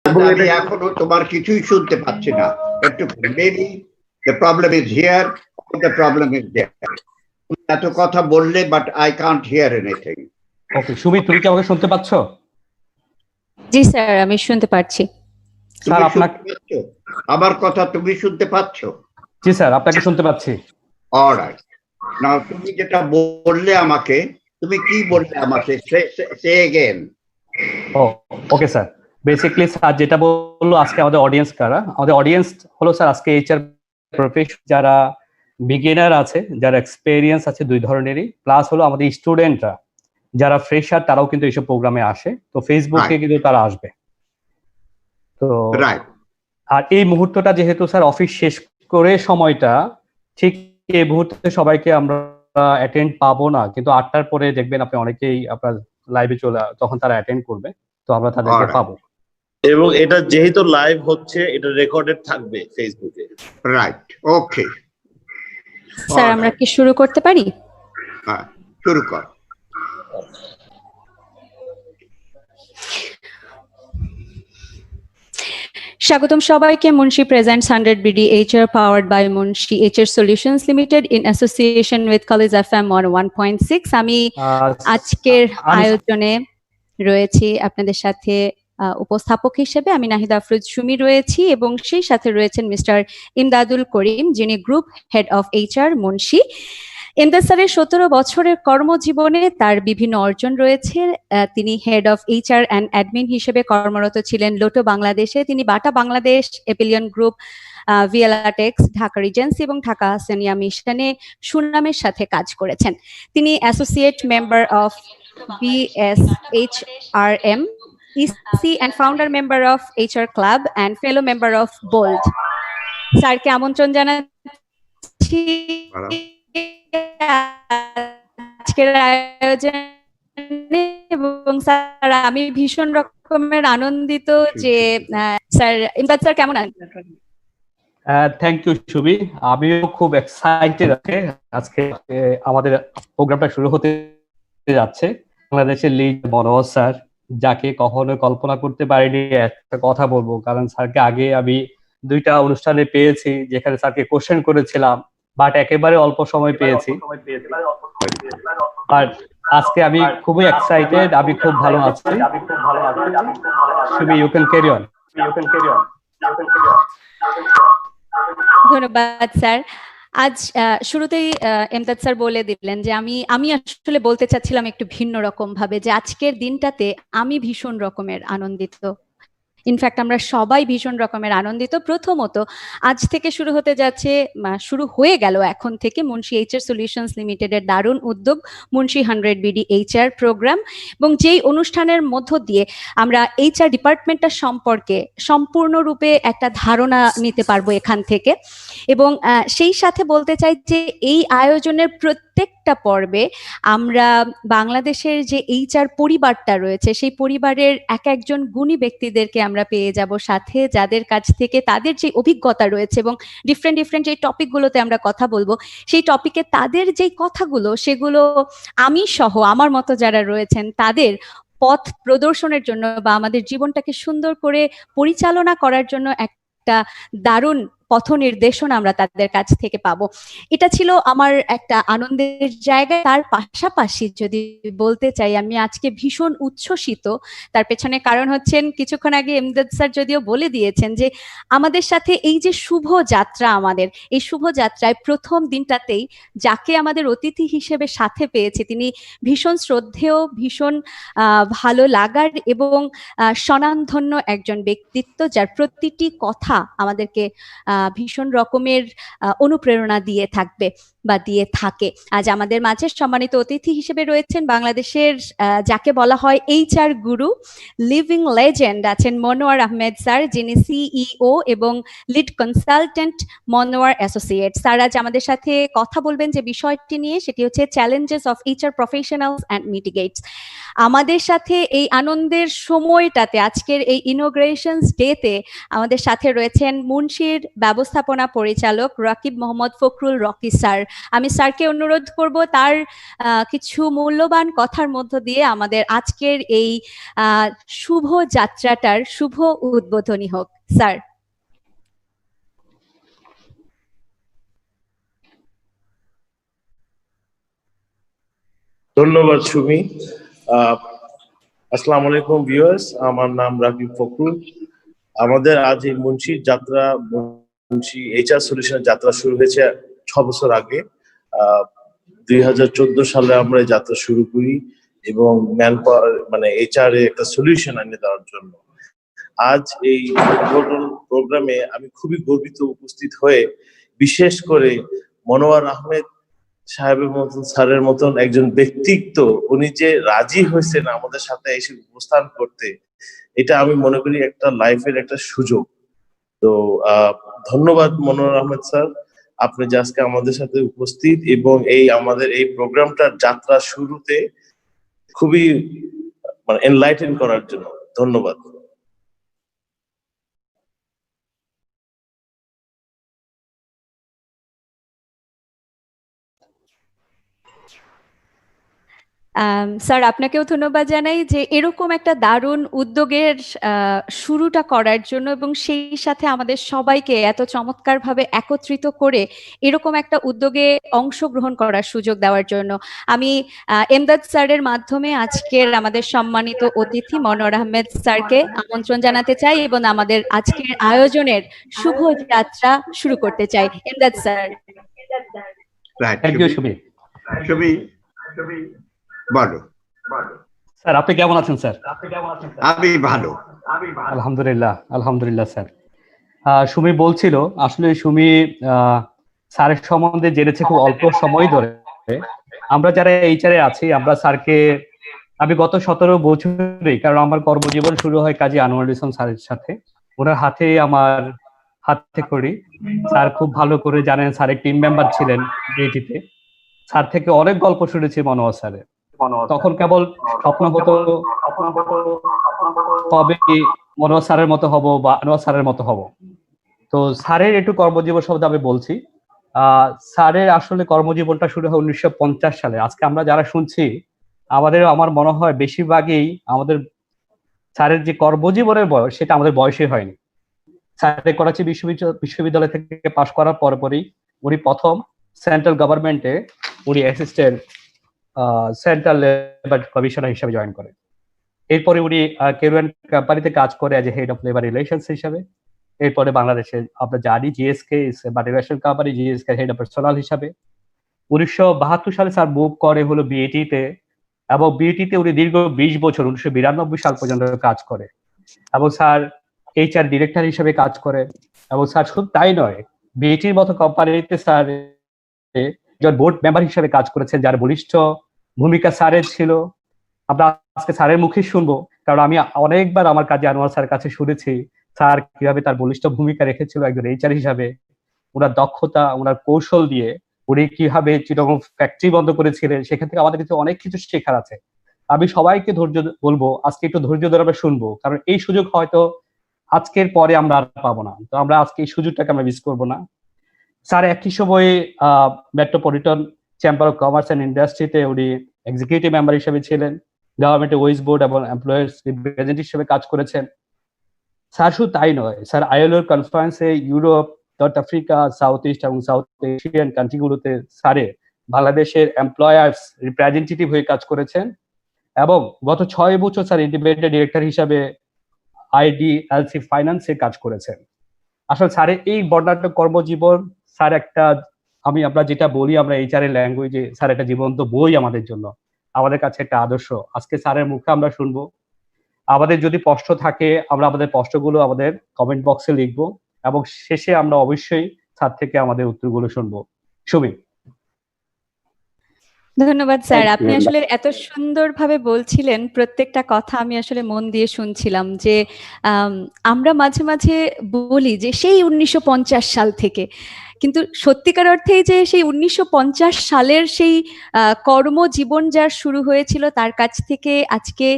আমি এখনো তোমার কিছুই শুনতে পাচ্ছি না একটু maybe the problem is here the problem is there এত কথা বললে but I can't hear anything okay Sumit তুমি কি আমাকে শুনতে পাচ্ছো? জি স্যার আমি শুনতে পাচ্ছি। স্যার আপনাকে আমার কথা তুমি শুনতে পাচ্ছো? জি স্যার আপনাকে শুনতে পাচ্ছি। অলরাইট নাও তুমি যেটা বললে আমাকে তুমি কি বললে আমাকে say again okay sir basically sir যেটা বললো আজকে আমাদের অডিয়েন্স কারা আমাদের অডিয়েন্স হলো স্যার আজকে এইচআর প্রফেশন যারা বিগিনার আছে যারা এক্সপেরিয়েন্স আছে দুই ধরনেরই প্লাস হলো আমাদের স্টুডেন্টরা যারা ফ্রেশার তারাও কিন্তু এইসব প্রোগ্রামে আসে তো ফেসবুকে কিন্তু তারা আসবে তো আর এই মুহূর্তটা যেহেতু স্যার অফিস শেষ করে সময়টা ঠিক এই মুহূর্তে সবাইকে আমরা অ্যাটেন্ড পাবো না কিন্তু 8টার পরে দেখবেন আপনি অনেকেই আপনার লাইভে চলে তখন তারা অ্যাটেন্ড করবে তো আমরা তাদেরকে পাবো এবং এটা যেহেতু লাইভ হচ্ছে এটা রেকর্ডেড থাকবে ফেসবুকে রাইট ওকে স্যার আমরা কি শুরু করতে পারি? হ্যাঁ শুরু কর। স্বাগতম সবাইকে Munshi presents 100 BD HR powered by Munshi HR Solutions Limited in association with College FM 101.6 আমি আজকের আয়োজনে রয়েছি আপনাদের সাথে উপস্থাপক হিসেবে আমি নাহিদ আফরোজ সুমি রয়েছি এবং সেই সাথে রয়েছেন মিস্টার ইমদাদুল করিম যিনি group head of HR Munshi. Imdad স্যারের 17 বছরের কর্মজীবনে তার বিভিন্ন অর্জন রয়েছে। তিনি head of HR and admin হিসেবে কর্মরত ছিলেন লোটো বাংলাদেশে। তিনি বাটা বাংলাদেশ, এপিলিয়ন গ্রুপ, ভিএলআরটেক্স, ঢাকা রিজেন্সি এবং ঢাকা হাসানিয়া মিশনে সুনামের সাথে কাজ করেছেন। তিনি associate member of BSHRM, EC and founder member of HR Club and fellow member of BOLD. স্যারকে আমন্ত্রণ জানাচ্ছি আজকের আয়োজনে এবং স্যার আমি ভীষণ রকমের আনন্দিত যে স্যার ইমদাদ স্যার কেমন আছেন? থ্যাংক ইউ সুবি আমিও খুব এক্সাইটেড আজকে আমাদের প্রোগ্রামটা শুরু হতে যাচ্ছে। বাংলাদেশের লিড মনোয়ার স্যার যাকে কখনো কল্পনা করতে পারিনি একটা কথা বলবো কারণ স্যারকে আগে আমি 2টা অনুষ্ঠানে পেয়েছি যেখানে স্যারকে কোশ্চেন করেছিলাম বাট একেবারে অল্প সময় পেয়েছি আর আজকে আমি খুবই এক্সাইটেড আমি খুব ভালো আছি সুবি ইউ ক্যান ক্যারি অন ধন্যবাদ স্যার। আজ শুরুতেই ইমদাদ স্যার বলে দিলেন যে আমি আসলে বলতে চাচ্ছিলাম একটু ভিন্ন রকম ভাবে যে আজকের দিনটাতে আমি ভীষণ রকমের আনন্দিত। ইনফ্যাক্ট আমরা সবাই ভীষণ রকমের আনন্দিত। প্রথমত আজ থেকে শুরু হয়ে গেল এখন থেকে মুন্সি HR সলিউশনস লিমিটেডের দারুণ উদ্যোগ মুন্সি 100 BD HR প্রোগ্রাম এবং যেই অনুষ্ঠানের মধ্য দিয়ে আমরা HR ডিপার্টমেন্টটা সম্পর্কে সম্পূর্ণরূপে একটা ধারণা নিতে পারবো এখান থেকে এবং সেই সাথে বলতে চাই যে এই আয়োজনের প্রত্যেকটা পর্বে আমরা বাংলাদেশের যে HR পরিবারটা রয়েছে সেই পরিবারের একজন গুণী ব্যক্তিদেরকে আমরা পেয়ে যাব সাথে যাদের কাছ থেকে তাদের যে অভিজ্ঞতা রয়েছে এবং ডিফারেন্ট যে টপিকগুলোতে আমরা কথা বলবো সেই টপিকে তাদের যে কথাগুলো সেগুলো আমি সহ আমার মতো যারা রয়েছেন তাদের পথ প্রদর্শনের জন্য বা আমাদের জীবনটাকে সুন্দর করে পরিচালনা করার জন্য একটা দারুণ পথ নির্দেশনা আমরা তাদের কাছ থেকে পাবো। এটা ছিল আমার একটা আনন্দের জায়গা। তার পাশাপাশি যদি বলতে চাই আমি আজকে ভীষণ উচ্ছ্বসিত। তার পেছনে কারণ হচ্ছেন কিছুক্ষণ আগে ইমদাদ স্যার যদিও বলে দিয়েছেন যে আমাদের সাথে এই যে শুভ যাত্রা এই শুভ যাত্রায় প্রথম দিনটাতেই যাকে আমাদের অতিথি হিসেবে সাথে পেয়েছে তিনি ভীষণ শ্রদ্ধেয় ভীষণ ভালো লাগার এবং স্বনামধন্য একজন ব্যক্তিত্ব যার প্রতিটি কথা আমাদেরকে ভীষণ রকমের অনুপ্রেরণা দিয়ে থাকবে বা দিয়ে থাকে। আজ আমাদের মাঝে সম্মানিত অতিথি হিসেবে রয়েছেন বাংলাদেশের যাকে বলা হয় HR গুরু লিভিং লেজেন্ড আছেন মনোয়ার আহমেদ স্যার যিনি CEO এবং lead consultant Monowar associates. Sir আজ আমাদের সাথে কথা বলবেন যে বিষয়টি নিয়ে সেটি হচ্ছে challenges of HR professionals and mitigates. আমাদের সাথে এই আনন্দের সময়টাতে আজকের এই ইনোগ্রেশনস ডেতে আমাদের সাথে রয়েছেন মুন্সির ব্যবস্থাপনা পরিচালক রাকিব মোহাম্মদ ফখরুল রকি স্যার। আমি স্যারকে অনুরোধ করব তার কিছু মূল্যবান কথার মধ্য দিয়ে আমাদের আজকের এই শুভ যাত্রাটার শুভ উদ্বোধনী হোক। স্যার। ধন্যবাদ সুমি। আসসালামু আলাইকুম ভিউয়ার্স, আমার নাম রাকিব ফখরুল। আমাদের আজ এই মুন্সি যাত্রা, মুন্সি এইচআর সলিউশনের যাত্রা শুরু হয়েছে 6 বছর আগে। 2014 সালে আমরা এই যাত্রা শুরু করি এবং ম্যান পাওয়ার মানে এইচআর এর একটা সলিউশন এনে দেওয়ার জন্য। আজ এই প্রোগ্রামে আমি খুবই গর্বিত উপস্থিত হয়ে, বিশেষ করে মনোয়ার আহমেদ সাহেবের মতন, স্যারের মতন একজন ব্যক্তিত্ব, উনি যে রাজি হয়েছেন আমাদের সাথে এসে উপস্থান করতে, এটা আমি মনে করি একটা লাইফের একটা সুযোগ। তো ধন্যবাদ মনোয়ার আহমেদ স্যার, আপনি যে আজকে আমাদের সাথে উপস্থিত এবং এই আমাদের এই প্রোগ্রামটার যাত্রা শুরুতে খুবই মানে এনলাইটেন করার জন্য ধন্যবাদ। স্যার, আপনাকেও ধন্যবাদ জানাই যে এরকম একটা দারুণ উদ্যোগের শুরুটা করার জন্য এবং সেই সাথে আমাদের সবাইকে এত চমৎকারভাবে একত্রিত করে এরকম একটা উদ্যোগে অংশগ্রহণ করার সুযোগ দেওয়ার জন্য আমি এমদাদ স্যারের মাধ্যমে আজকের আমাদের সম্মানিত অতিথি মনোয়ার আহমেদ স্যারকে আমন্ত্রণ জানাতে চাই এবং আমাদের আজকের আয়োজনের শুভ যাত্রা শুরু করতে চাই। Emdad sir. Thank you Sumi. বলো স্যার, আপনি কেমন আছেন স্যার? আমি ভালো, আলহামদুলিল্লাহ। আলহামদুলিল্লাহ স্যার। সুমি বলছিল, আসলে সুমি স্যারের সম্বন্ধে জেনেছে খুব অল্প সময় ধরে। আমরা যারা এইচআর এ আছি, আমরা স্যারকে, আমি গত 17 বছরই, কারণ আমার কর্মজীবন শুরু হয় কাজী আনোয়ারুল ইসলাম স্যারের সাথে, ওনার হাতে আমার হাতে করি। স্যার খুব ভালো করে জানেন, স্যারের টিম মেম্বার ছিলেন বিএটিতে। স্যার থেকে অনেক গল্প শুনেছি মনোয়ার স্যারের। তখন কেবল স্বপ্ন হতো কবে কি মনোয়ার স্যারের মতো হব বা আনোয়ার স্যারের মতো হব। তো স্যারের একটু কর্মজীবন শব্দ আমি বলছি। স্যারের আসলে কর্মজীবনটা শুরু হয় 1950 সালে। আজকে আমরা যারা শুনছি, আমার মনে হয় বেশিরভাগই আমাদের স্যারের যে কর্মজীবনের বয়স, সেটা আমাদের বয়সে হয়নি। স্যারের করাচি বিশ্ববিদ্যালয় থেকে পাশ করার পরপরই উনি প্রথম সেন্ট্রাল গভর্নমেন্টে উনি অ্যাসিস্ট্যান্ট সেন্ট্রাল লেবার কমিশনার হিসেবে জয়েন করেন। এরপরে উনি কেরুয়ান কোম্পানিতে কাজ করে as a head of labour relations হিসাবে। এরপরে বাংলাদেশে আমরা জানি GSK multinational company, GSK head of personal হিসাবে। 1972 সালে স্যার মুভ করে হলো বিএটিতে, এবং বিএটিতে উনি দীর্ঘ 20 বছর 1992 সাল পর্যন্ত কাজ করে, এবং স্যার এইচআর ডিরেক্টর হিসেবে কাজ করেন। এবং স্যার শুধু তাই নয়, বিএটির মতো কোম্পানিতে স্যার একজন বোর্ড মেম্বার হিসেবে কাজ করেছেন, যার বলিষ্ঠ ভূমিকা স্যারের ছিল। আমরা আজকে স্যারের মুখে শুনবো, কারণ আমি অনেকবার আমার কাজে আনোয়ার স্যারের কাছে শুনেছি স্যার কিভাবে তার বলিষ্ঠ ভূমিকা রেখেছিল একজন এইচআর হিসাবে। ওনার দক্ষতা, ওনার কৌশল দিয়ে উনি কিভাবে চিটাগং ফ্যাক্টরি বন্ধ করেছিলেন, সেখান থেকে আমাদের কাছে অনেক কিছু শেখার আছে। আমি সবাইকে ধৈর্য বলবো, আজকে একটু ধৈর্য ধরে আমরা শুনবো, কারণ এই সুযোগ হয়তো আজকের পরে আমরা আর পাবো না। তো আমরা আজকে এই সুযোগটাকে আমরা মিস করবো না। স্যার একই সময়ে metropolitan chamber of commerce and ইন্ডাস্ট্রিতে উনি এক্সিকিউটিভ মেম্বার হিসেবে ছিলেন, গভর্নমেন্টের ওয়েস্ট বোর্ড এবং এমপ্লয়ার্স রিপ্রেজেন্টেটিভ হিসেবে কাজ করেছেন। স্যার শুধু তাই নয়, স্যার আইএলওর কনফারেন্সে Europe, north Africa, south east এবং সাউথ এশিয়ান কান্ট্রিগুলোতে স্যারে বাংলাদেশের এমপ্লয়ার্স রিপ্রেজেন্টেটিভ হয়ে কাজ করেছেন। এবং গত 6 বছর স্যার ইন্ডিপেন্ডেন্ট ডিরেক্টর হিসাবে আইডিএলসি ফাইন্যান্সে কাজ করেছেন। আসলে স্যারের এই বর্ণাঢ্য কর্মজীবন, স্যার একটা, আমরা যেটা বলি আমরা এইচআর এর ল্যাঙ্গুয়েজে, স্যার একটা জীবন্ত বই আমাদের জন্য, আমাদের কাছে একটা আদর্শ। আজকে স্যারের মুখে আমরা শুনবো। আমাদের যদি প্রশ্ন থাকে, আমরা আমাদের প্রশ্নগুলো আমাদের কমেন্ট বক্সে লিখবো, এবং শেষে আমরা অবশ্যই স্যার থেকে আমাদের উত্তরগুলো শুনবো। সুমি। ধন্যবাদ স্যার, আপনি আসলে এত সুন্দরভাবে বলছিলেন, প্রত্যেকটা কথা আমি আসলে মন দিয়ে শুনছিলাম। যে আমরা মাঝে মাঝে বলি যে সেই 1950 সাল থেকে, কিন্তু সত্যিকার অর্থেই যে সেই 1950 সালের সেই কর্মজীবন যার শুরু হয়েছিল তার কাছ থেকে আজকে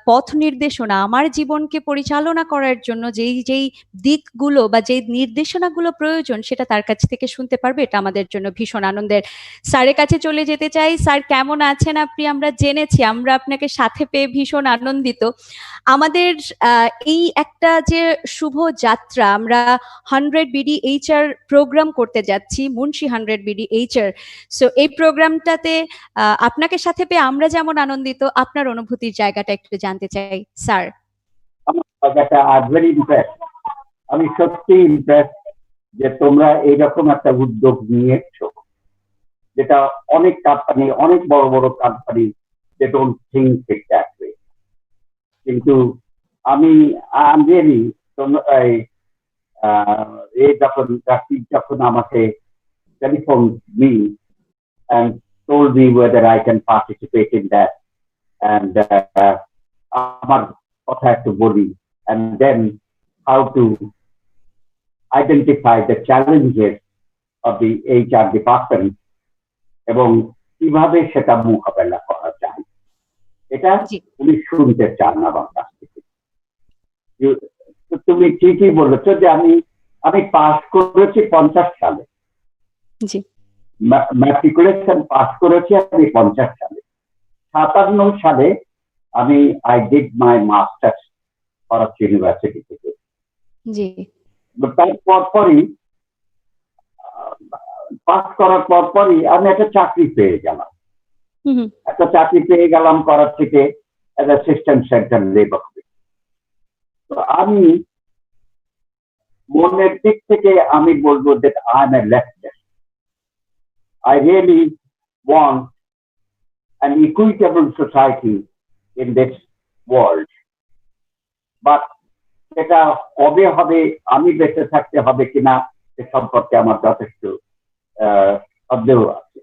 পথ নির্দেশনা আমার জীবনকে পরিচালনা করার জন্য যেই যেই দিকগুলো বা যেই নির্দেশনাগুলো প্রয়োজন সেটা তার কাছ থেকে শুনতে পারবে, এটা আমাদের জন্য ভীষণ আনন্দের। স্যারের কাছে চলে যেতে চাই। স্যার কেমন আছেন আপনি? আমরা জেনেছি, আমরা আপনাকে সাথে পেয়ে ভীষণ আনন্দিত। আমাদের এই একটা যে শুভ যাত্রা, আমরা 100 BDHR প্রোগ্রাম করতে যাচ্ছি, মুন্সি 100 BDHR। সো এই প্রোগ্রামটাতে আপনাকে সাথে পেয়ে আমরা যেমন আনন্দিত, আপনার অনুভূতির জায়গাটা একটু জানতে চাই স্যার। আমি সত্যি ইমপ্রেস যে তোমরা এইরকম একটা উদ্যোগ নিয়েছো, যেটা অনেক কোম্পানি, অনেক বড় বড় company they don't think it that way. কিন্তু আমি রিয়েলি যখন আমাকে telephone me and told me whether I can participate in that, and আমার কথা একটু বলি, and then how to identify the challenges of the HR department এবং কিভাবে সেটা মোকাবেলা করা যায়, এটা উনি শুনতে চান আমার কাছ থেকে। তুমি ঠিকই বলেছো যে আমি পাস করেছি 50 সালে, ম্যাট্রিকুলেশন পাস করেছি আমি 50 সালে। 57 সালে আমি I did my masters forest university থেকে। তার পরপরই পাস করার পরপরই আমি একটা চাকরি পেয়ে গেলাম, করাচিতে অ্যাজ অ্যাসিস্ট্যান্ট সেন্ট্রাল লেবার। তো আমি মনের দিক থেকে আমি বলবো যে I am a lefter. I really want an equitable society in this world. But এটা কবে হবে, আমি বেঁচে থাকতে হবে কিনা সে সম্পর্কে আমার যথেষ্ট সন্দেহ আছে।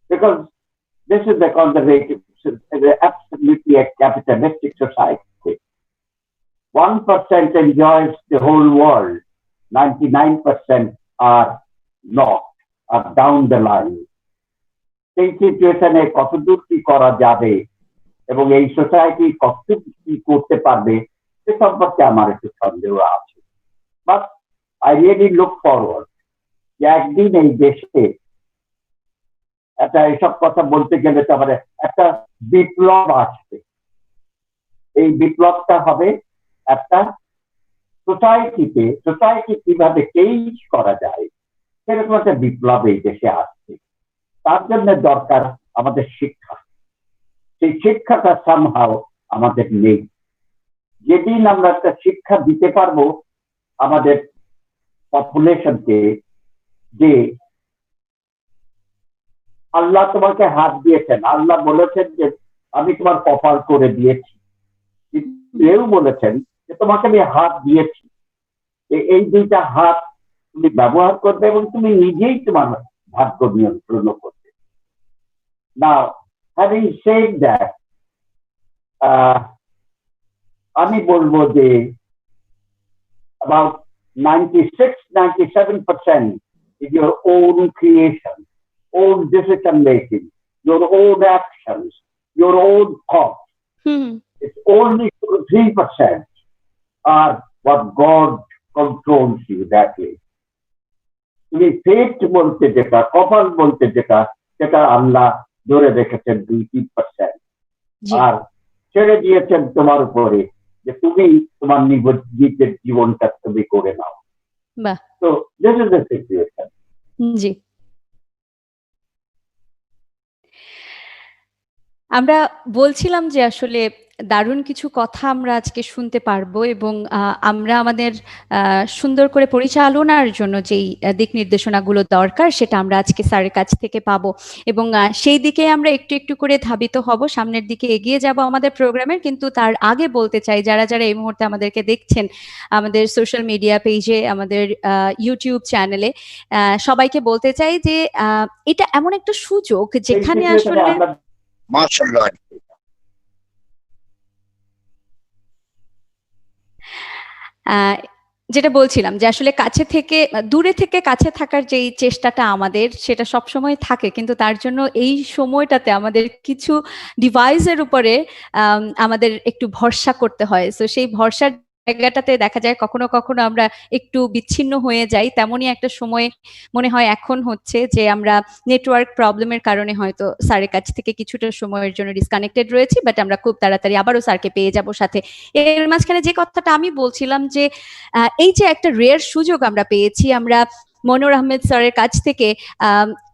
Because this is the conservative, absolutely a capitalistic society. 1% enjoys the whole world, 99% are not. Down the line, সেই সিচুয়েশনে কতদূর কি করা যাবে এবং এই সোসাইটি কতদূর কি করতে পারবে সে সম্পর্কে আমার একটু সন্দেহ আছে। But I really look forward যে একদিন এই দেশে এসব কথা বলতে গেলে তো আমার একটা বিপ্লব আসবে। এই বিপ্লবটা হবে একটা সোসাইটি কিভাবে চেঞ্জ করা যায় সেরকম একটা বিপ্লব এই দেশে আসছে। তার জন্য দরকার আমাদের শিক্ষা। সেই শিক্ষাটা সামহাও আমাদের নেই। যেদিন আমরা একটা শিক্ষা দিতে পারবো আমাদের পপুলেশনকে যে আল্লাহ তোমাকে হাত দিয়েছেন, আল্লাহ বলেছেন যে আমি তোমার কপাল করে দিয়েছি, এও বলেছেন যে তোমাকে আমি হাত দিয়েছি, এই দুইটা হাত তুমি ব্যবহার করবে এবং তুমি নিজেই তোমার ভাগ্য নিয়ন্ত্রণ করবে। Now, having said that, আমি বলবো যে about 96-97% is your own creation, own decision making, your own actions, your own thoughts. It's only 3% are what God controls you that way. তুমি ফেট বলতে যেটা, কপাল বলতে যেটা, সেটা আল্লাহ ধরে রেখেছেন 2-3%, আর ছেড়ে দিয়েছেন তোমার উপরে যে তুমি তোমার নিজের জীবনটা তুমি করে নাও। তো দিস ইজ দ্য সিচুয়েশন। জি, আমরা বলছিলাম যে আসলে দারুণ কিছু কথা আমরা আজকে শুনতে পারবো এবং আমরা আমাদের সুন্দর করে পরিচালনার জন্য যেই দিক নির্দেশনাগুলো দরকার সেটা আমরা আজকে স্যারের কাছ থেকে পাবো এবং সেই দিকে আমরা একটু একটু করে ধাবিত হব, সামনের দিকে এগিয়ে যাব আমাদের প্রোগ্রামের। কিন্তু তার আগে বলতে চাই যারা যারা এই মুহূর্তে আমাদেরকে দেখছেন আমাদের সোশ্যাল মিডিয়া পেজে, আমাদের ইউটিউব চ্যানেলে, সবাইকে বলতে চাই যে এটা এমন একটা সুযোগ যেখানে আসলে মাশাআল্লাহ যেটা বলছিলাম যে আসলে কাছে থেকে দূরে থেকে কাছে থাকার যে চেষ্টাটা আমাদের সেটা সব সময় থাকে, কিন্তু তার জন্য এই সময়টাতে আমাদের কিছু ডিভাইসের উপরে আমাদের একটু ভরসা করতে হয়। তো সেই ভরসার জায়গাটাতে দেখা যায় কখনো কখনো আমরা একটু বিচ্ছিন্ন হয়ে যাই। তেমনই একটা সময় মনে হয় এখন হচ্ছে যে আমরা নেটওয়ার্ক প্রবলেমের কারণে হয়তো স্যারের কাছ থেকে কিছুটা সময়ের জন্য ডিসকানেক্টেড রয়েছি, বাট আমরা খুব তাড়াতাড়ি আবারও স্যারকে পেয়ে যাব সাথে। এর মাঝখানে যে কথাটা আমি বলছিলাম যে এই যে একটা রেয়ার সুযোগ আমরা পেয়েছি, আমরা মনোয়ার আহমেদ স্যারের কাছ থেকে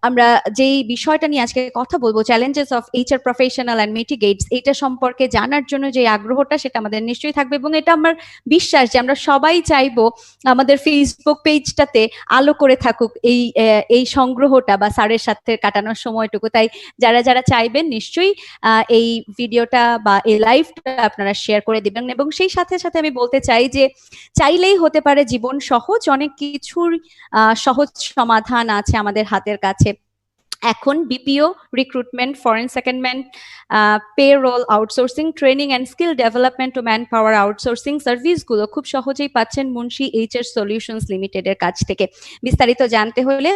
আমরা যেই বিষয়টা নিয়ে আজকে কথা বলবো, challenges of HR professional and mitigates, এটা সম্পর্কে জানার জন্য যে আগ্রহটা সেটা আমাদের নিশ্চয়ই থাকবে, এবং এটা আমার বিশ্বাস যে আমরা সবাই চাইবো আমাদের ফেসবুক পেজটাতে আলো করে থাকুক এই সংগ্রহটা বা স্যারের সাথে কাটানোর সময়টুকু। তাই যারা যারা চাইবেন নিশ্চয়ই এই ভিডিওটা বা এই লাইভটা আপনারা শেয়ার করে দিবেন। এবং সেই সাথে সাথে আমি বলতে চাই যে চাইলেই হতে পারে জীবন সহজ, অনেক কিছুর সহজ সমাধান আছে আমাদের হাতের কাছে। এখন BPO, recruitment, foreign secondment, payroll, outsourcing, training and skill development ও ম্যান পাওয়ার আউটসোর্সিং সার্ভিসগুলো খুব সহজেই পাচ্ছেন মুন্সি এইচআর সলিউশনস লিমিটেডের কাছ থেকে। বিস্তারিত জানতে হলে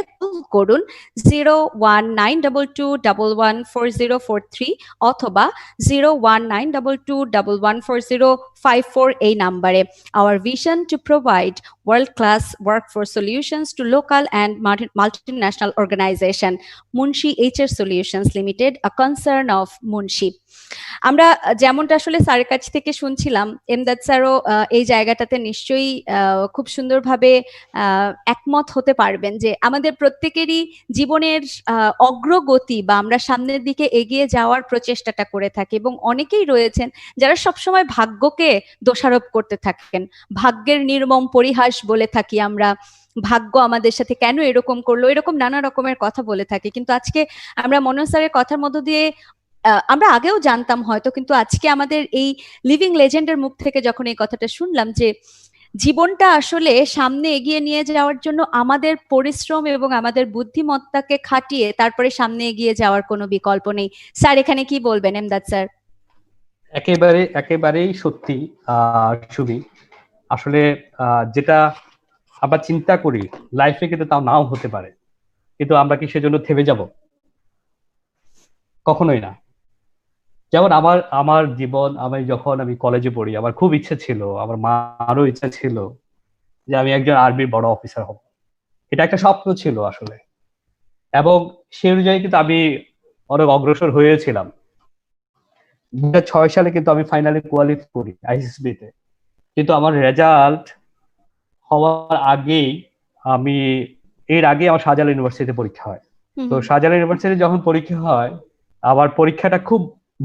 করুন 01922114043 অথবা 01922114054 এই নাম্বারে। Our vision to provide world-class workforce solutions to local and multinational organization. Munshi HR solutions limited, a concern of Munshi. আমরা যেমনটা আসলে স্যারের কাছ থেকে শুনছিলাম, এমদাদ স্যারও এই জায়গাটাতে নিশ্চয়ই খুব সুন্দরভাবে একমত হতে পারবেন যে আমাদের প্রত্যেকেরই জীবনের অগ্রগতি বা আমরা সামনের দিকে এগিয়ে যাওয়ার প্রচেষ্টাটা করে থাকি, এবং অনেকেই রয়েছেন যারা সবসময় ভাগ্যকে দোষারোপ করতে থাকেন, ভাগ্যের নির্মম পরিহাস বলে থাকি আমরা, ভাগ্য আমাদের সাথে কেন এরকম করলো, এরকম নানা রকমের কথা বলে থাকি। কিন্তু আজকে আমরা মনোজ স্যারের কথার মধ্য দিয়ে আমরা আগেও জানতাম হয়তো, কিন্তু আজকে আমাদের এই লিভিং লেজেন্ডের মুখ থেকে যখন এই কথাটা শুনলাম যে জীবনটা আসলে সামনে এগিয়ে নিয়ে যাওয়ার জন্য আমাদের পরিশ্রম এবং আমাদের বুদ্ধিমত্তাকে খাটিয়ে তারপরে সামনে এগিয়ে যাওয়ার কোনো বিকল্প নেই। স্যার এখানে কি বলবেন এমদাদ স্যার? একেবারেই সত্যি সুবি। আসলে যেটা আবার চিন্তা করি লাইফে, কিন্তু তাও নাও হতে পারে, কিন্তু আমরা কি সেজন্য থেমে যাব? কখনোই না। যেমন আমার জীবন, যখন আমি কলেজে পড়ি, আমার খুব ইচ্ছে ছিল, আমার মারও ইচ্ছা ছিল যে আমি একজন আর্মির বড় অফিসার হব। এটা একটা স্বপ্ন ছিল আসলে, এবং সেই অনুযায়ী কিন্তু আমি অনেক অগ্রসর হয়েছিলাম। 2006 সালে কিন্তু আমি ফাইনালি কোয়ালিফাই করি আইএসবি তে, কিন্তু আমার রেজাল্ট হওয়ার আগেই এর আগে আমার শাহজালাল ইউনিভার্সিটিতে পরীক্ষা হয়। তো শাহজালাল ইউনিভার্সিটি যখন পরীক্ষা হয়, আমার পরীক্ষাটা খুব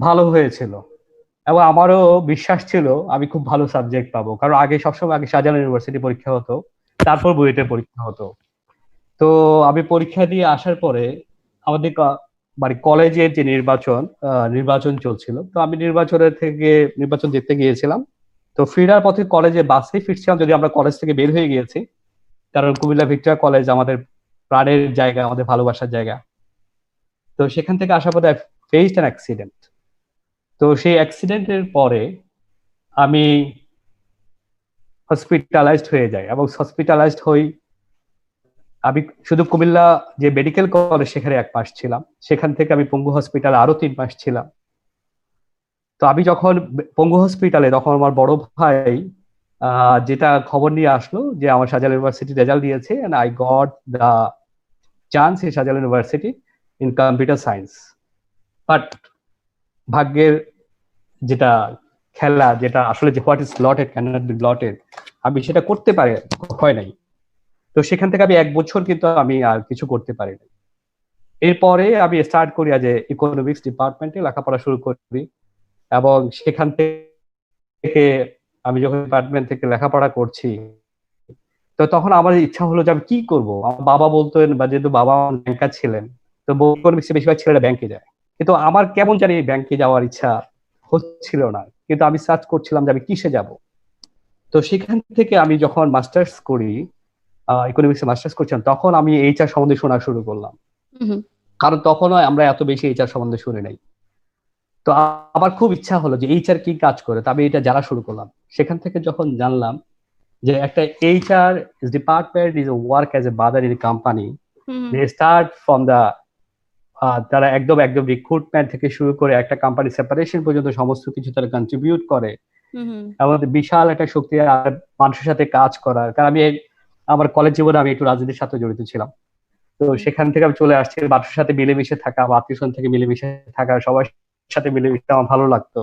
ভালো হয়েছিল, এবং আমারও বিশ্বাস ছিল আমি খুব ভালো সাবজেক্ট পাবো, কারণ সবসময় আগে শাহজালাল ইউনিভার্সিটি পরীক্ষা হতো, তারপর বুয়েটের পরীক্ষা হতো। তো আমি পরীক্ষা দিয়ে আসার পরে আমাদের মানে কলেজের যে নির্বাচন চলছিল, তো আমি নির্বাচন দেখতে গিয়েছিলাম। তো ফেরার পথে কলেজে বাসে ফিরছিলাম, যদি আমরা কলেজ থেকে বের হয়ে গিয়েছি, কারণ কুমিল্লা ভিক্টোরিয়া কলেজ আমাদের প্রাণের জায়গা, আমাদের ভালোবাসার জায়গা। তো সেখান থেকে আসার পথে ফেসড অ্যান অ্যাক্সিডেন্ট। তো সেই অ্যাক্সিডেন্টের পরে আমি হসপিটালাইজড হয়ে যাই, এবং হসপিটালাইজড হই। আমি শুধু কুমিল্লা যে মেডিকেল কলেজ সেখানে 1 মাস ছিলাম, সেখান থেকে আমি পঙ্গু হসপিটালে আরো 3 মাস ছিলাম। তো আমি যখন পঙ্গু হসপিটালে, তখন আমার বড় ভাই যেটা খবর নিয়ে আসলো যে আমার শাহজালাল ইউনিভার্সিটি রেজাল্ট দিয়েছে, and I got the chance in Shahjalal university in computer science. But ভাগ্যের যেটা খেলা, যেটা আসলে যে what is lotted can not be lotted, আমি সেটা করতে হয় নাই। তো সেখান থেকে আমি 1 বছর কিন্তু আমি আর কিছু করতে পারি না। এরপরে আমি স্টার্ট করি আজ ইকোনমিক্স ডিপার্টমেন্টে লেখাপড়া শুরু করি, এবং সেখান থেকে আমি যখন ডিপার্টমেন্ট থেকে লেখাপড়া করছি, তো তখন আমার ইচ্ছা হলো যে আমি কি করব। আমার বাবা বলতেন, বা যেহেতু বাবা ব্যাংকার ছিলেন, তো ইকোনমিক্সে বেশিরভাগ ছেলেরা ব্যাংকে যায়, কিন্তু আমার কেমন জানি ব্যাংকে যাওয়ার ইচ্ছা হচ্ছিল না। কিন্তু আমি সার্চ করছিলাম যে আমি কিসে যাব। তো সেখান থেকে আমি যখন মাস্টার্স করি, ইকোনমিক্সে মাস্টার্স করছিলাম, তখন আমি এইচআর সম্বন্ধে শোনা শুরু করলাম, কারণ তখনও আমরা এত বেশি এইচআর সম্বন্ধে শুনি নাই। তো আমার খুব ইচ্ছা হলো যে এইচআর কি কাজ করে, তবে এটা জানা শুরু করলাম। সেখান থেকে যখন জানলাম যে একটা HR department is work as a mother in company. They start from the তারা একদম রিক্রুটমেন্ট থেকে শুরু করে একটা কোম্পানি সেপারেশন পর্যন্ত সমস্ত কিছু তারা কন্ট্রিবিউট করে। আমাদের বিশাল একটা শক্তি মানুষের সাথে কাজ করার, কারণ আমি আমার কলেজ জীবনে আমি একটু রাজনীতির সাথে জড়িত ছিলাম, তো সেখান থেকে আমি চলে আসছি মানুষের সাথে মিলেমিশে থাকা, আত্মীয় থেকে মিলেমিশে থাকা, সবার সাথে মিলেমিশে আমার ভালো লাগতো।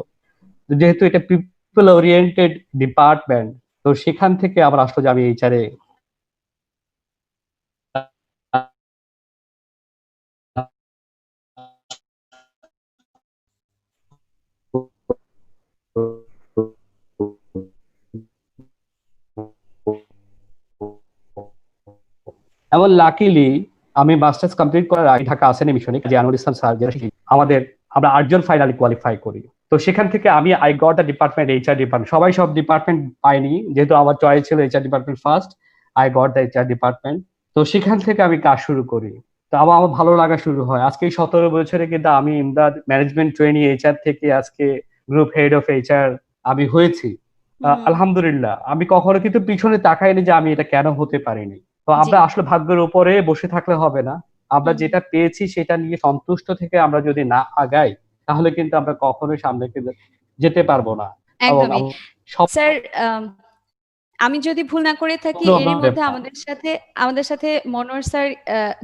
যেহেতু এটা পিপল ওরিয়েন্টেড ডিপার্টমেন্ট, তো সেখান থেকে আমার আসলো যে আমি এইচআরে এমন লাকিলি আমি মাস্টার্স কমপ্লিট করার আগে ঢাকা আসেনি মিশনে যে আনোয়ার ইসলাম স্যার আমরা 8জন ফাইনালি কোয়ালিফাই করি। তো সেখান থেকে আমি I got the department HR department. সবাই সব ডিপার্টমেন্ট পাইনি, যেহেতু আমার চয়েস ছিল HR department first, I got the HR department. তো সেখান থেকে আমি কাজ শুরু করি, তো আমার ভালো লাগা শুরু হয়। আজকে 17 বছরে কিন্তু আমি ইমদাদ ম্যানেজমেন্ট ট্রেনি HR থেকে আজকে গ্রুপ হেড অফ HR আমি হয়েছি। আলহামদুলিল্লাহ। আমি কখনো কিন্তু পিছনে তাকাইনি যে আমি এটা কেন হতে পারিনি। তো আমরা আসলে ভাগ্যের উপরে বসে থাকলে হবে না, আমরা যেটা পেয়েছি সেটা নিয়ে সন্তুষ্ট থেকে আমরা যদি না আগাই তাহলে কিন্তু আমরা কখনোই সামনে যেতে পারবো না। একদমই স্যার, আমি যদি ভুল না করে থাকি এর মধ্যে আমাদের সাথে মনোয়ার স্যার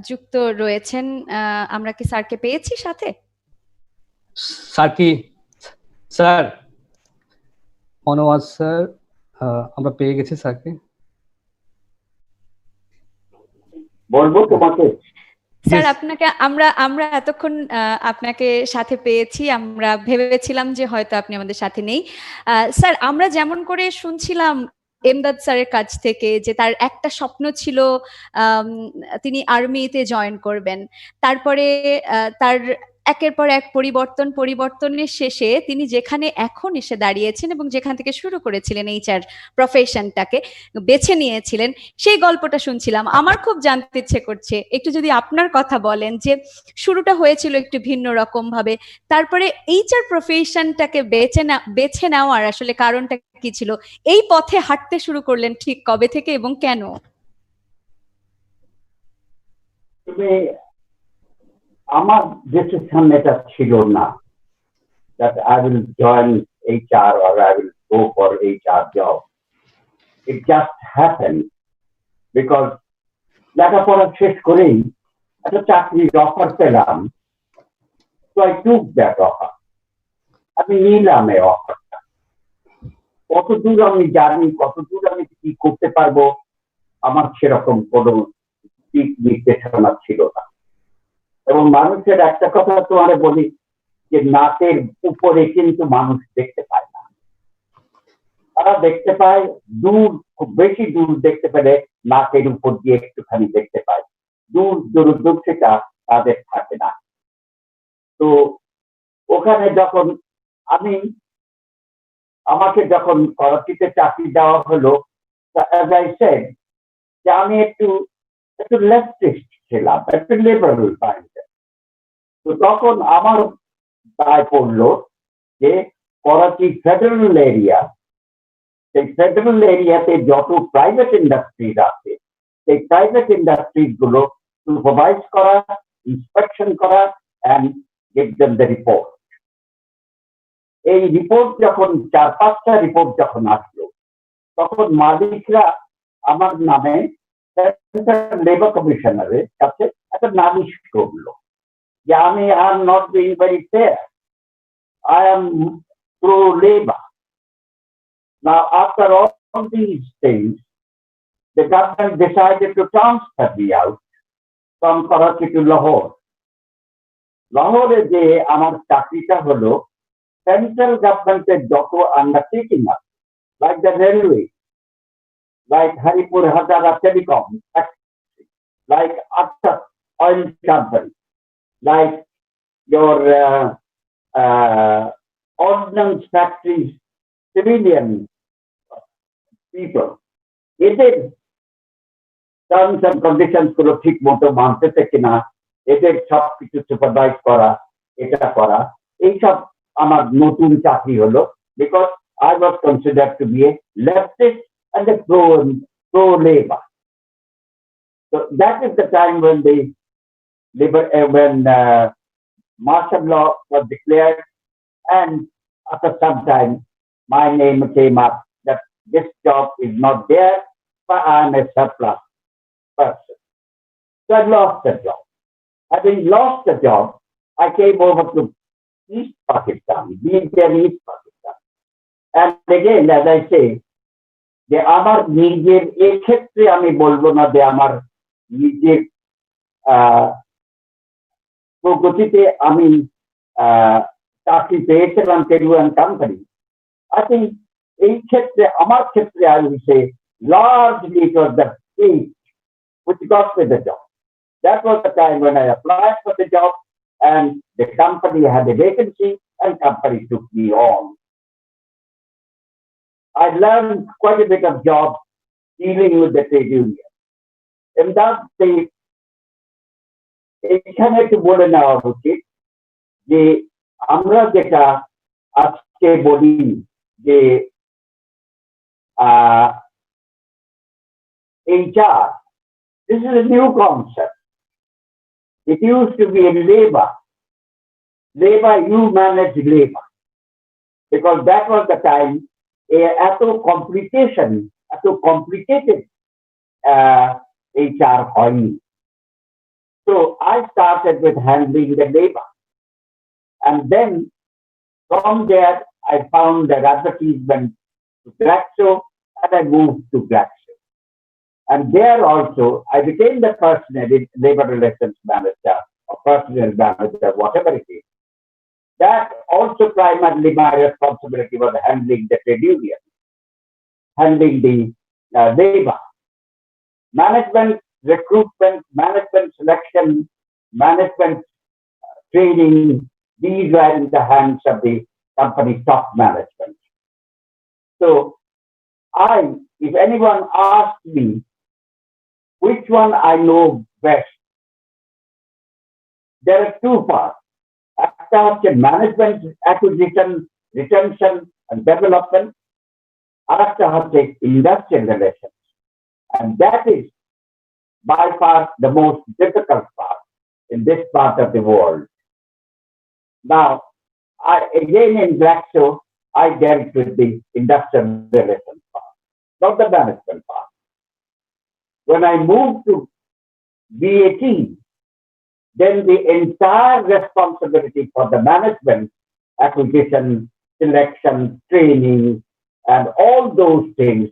যুক্ত রয়েছেন। আমরা কি স্যারকে পেয়েছি সাথে? স্যার মনোয়ার স্যার আমরা পেয়ে গেছি স্যারকে। বলবো তোমাকে স্যার আপনাকে আমরা এতক্ষণ আপনাকে সাথে পেয়েছি, আমরা ভেবেছিলাম যে হয়তো আপনি আমাদের সাথে নেই। স্যার আমরা যেমন করে শুনছিলাম এমদাদ স্যারের কাছ থেকে যে তার একটা স্বপ্ন ছিল তিনি আর্মিতে জয়েন করবেন, তারপরে তার একের পর এক পরিবর্তনের শেষে তিনি যেখানে এখন এসে দাঁড়িয়েছেন এবং যেখান থেকে শুরু করেছিলেন HR প্রফেশনটাকে বেছে নিয়েছিলেন, সেই গল্পটা শুনছিলাম। আমার খুব জানতে ইচ্ছে করছে একটু যদি আপনার কথা বলেন যে শুরুটা হয়েছিল একটু ভিন্ন রকম ভাবে, তারপরে HR প্রফেশনটাকে বেছে নেওয়ার আসলে কারণটা কি ছিল? এই পথে হাঁটতে শুরু করলেন ঠিক কবে থেকে এবং কেন? আমার ডিসিশন এটা ছিল না that I will join HR or I will go for HR job. It just happened because লেখাপড়া শেষ করেই একটা চাকরির অফার পেলাম, so I took that offer. আমি নিলাম এই অফারটা। কতদূর আমি জানি, কতদূর আমি কি করতে পারবো আমার সেরকম কোনো দিক নির্দেশনা ছিল না। এবং মানুষের একটা কথা তোমারে বলি যে নাকের উপরে কিন্তু মানুষ দেখতে পায় না, তারা দেখতে পায় দূর, খুব বেশি দূর দেখতে পেলে নাকের উপর দিয়ে একটুখানি দেখতে পায়, দূর সেটা তাদের থাকে না। তো ওখানে যখন আমাকে যখন করাচিতে চাকরি দেওয়া হলো, যে আমি একটু লেফটিস্ট ছিলাম, একটু লিবারেল মাইন্ডেড। তো তখন আমার দায় পড়লো যে করাচি ফেডারেল এরিয়া, সেই ফেডারেল এরিয়াতে যত প্রাইভেট ইন্ডাস্ট্রিজ আছে সেই প্রাইভেট ইন্ডাস্ট্রিজ গুলো সুপারভাইজ করা, ইন্সপেকশন করা and give them the report. এই রিপোর্ট যখন 4-5টা রিপোর্ট যখন আসলো, তখন মালিকরা আমার নামে সেন্ট্রাল লেবার কমিশনারের কাছে একটা নালিশ করলো যে আমি am not being very fair, I am pro-labor. Now, after all these things, the government decided to transfer me out from Karachi to Lahore. Lahore যে আমার চাকরিটা হলো সেন্ট্রাল গভর্নমেন্টের যত আন্ডারটেকিং আছে, like the railway, like Haripur Hazara Telecom, like Atta Oil Company, like your ordnance factories, civilian people, এদের terms and conditions গুলো ঠিক মতো মানতেছে কিনা, এদের সবকিছু সুপারভাইজ করা, এটা করা, এইসব আমার নতুন চাকরি হলো। Because I was considered to be a leftist and the pro-labor. So that is the time when the martial law was declared, and after some time, my name came up that this job is not there, but I am a surplus person. So I lost the job. Having lost the job, I came over to East Pakistan, being there East Pakistan. And again, as I say, যে আমার নিজের এক্ষেত্রে আমি বলবো না যে আমার নিজের প্রগতিতে আমি চাকরি পেয়েছিলাম পেরুয়ান কোম্পানি। I think এই ক্ষেত্রে আমার ক্ষেত্রে I would say largely it was the fate which got me the job. That was the time when I applied for the job and the company had a vacancy and company took me on. I learned quite a bit of job dealing with the trade union. In that state, এখানে একটু বলে নেওয়া উচিত যে আমরা যেটা আজকে বলি যে HR, this is a new concept. It used to be in labor. Labor, you manage labor. Because that was the time এত complicated HR হয়নি. So I started with handling the labor. And then from there, I found that advertisement to Glaxo, and I moved to Glaxo. And there also, I became the personnel labor relations manager or personnel manager, whatever it is. That also primarily my responsibility was handling the trade union, handling the labor. Management, recruitment, management selection, management training, these were in the hands of the company top management. So if anyone asks me which one I know best, there are two parts. একটা হচ্ছে management acquisition, retention and development. আর একটা হচ্ছে industrial relations. And that is by far the most difficult part in this part of the world. Now, again in Glaxo, I dealt with the industrial relations part, not the management part. When I moved to BAT, then the entire responsibility for the management, acquisition, selection, training, and all those things,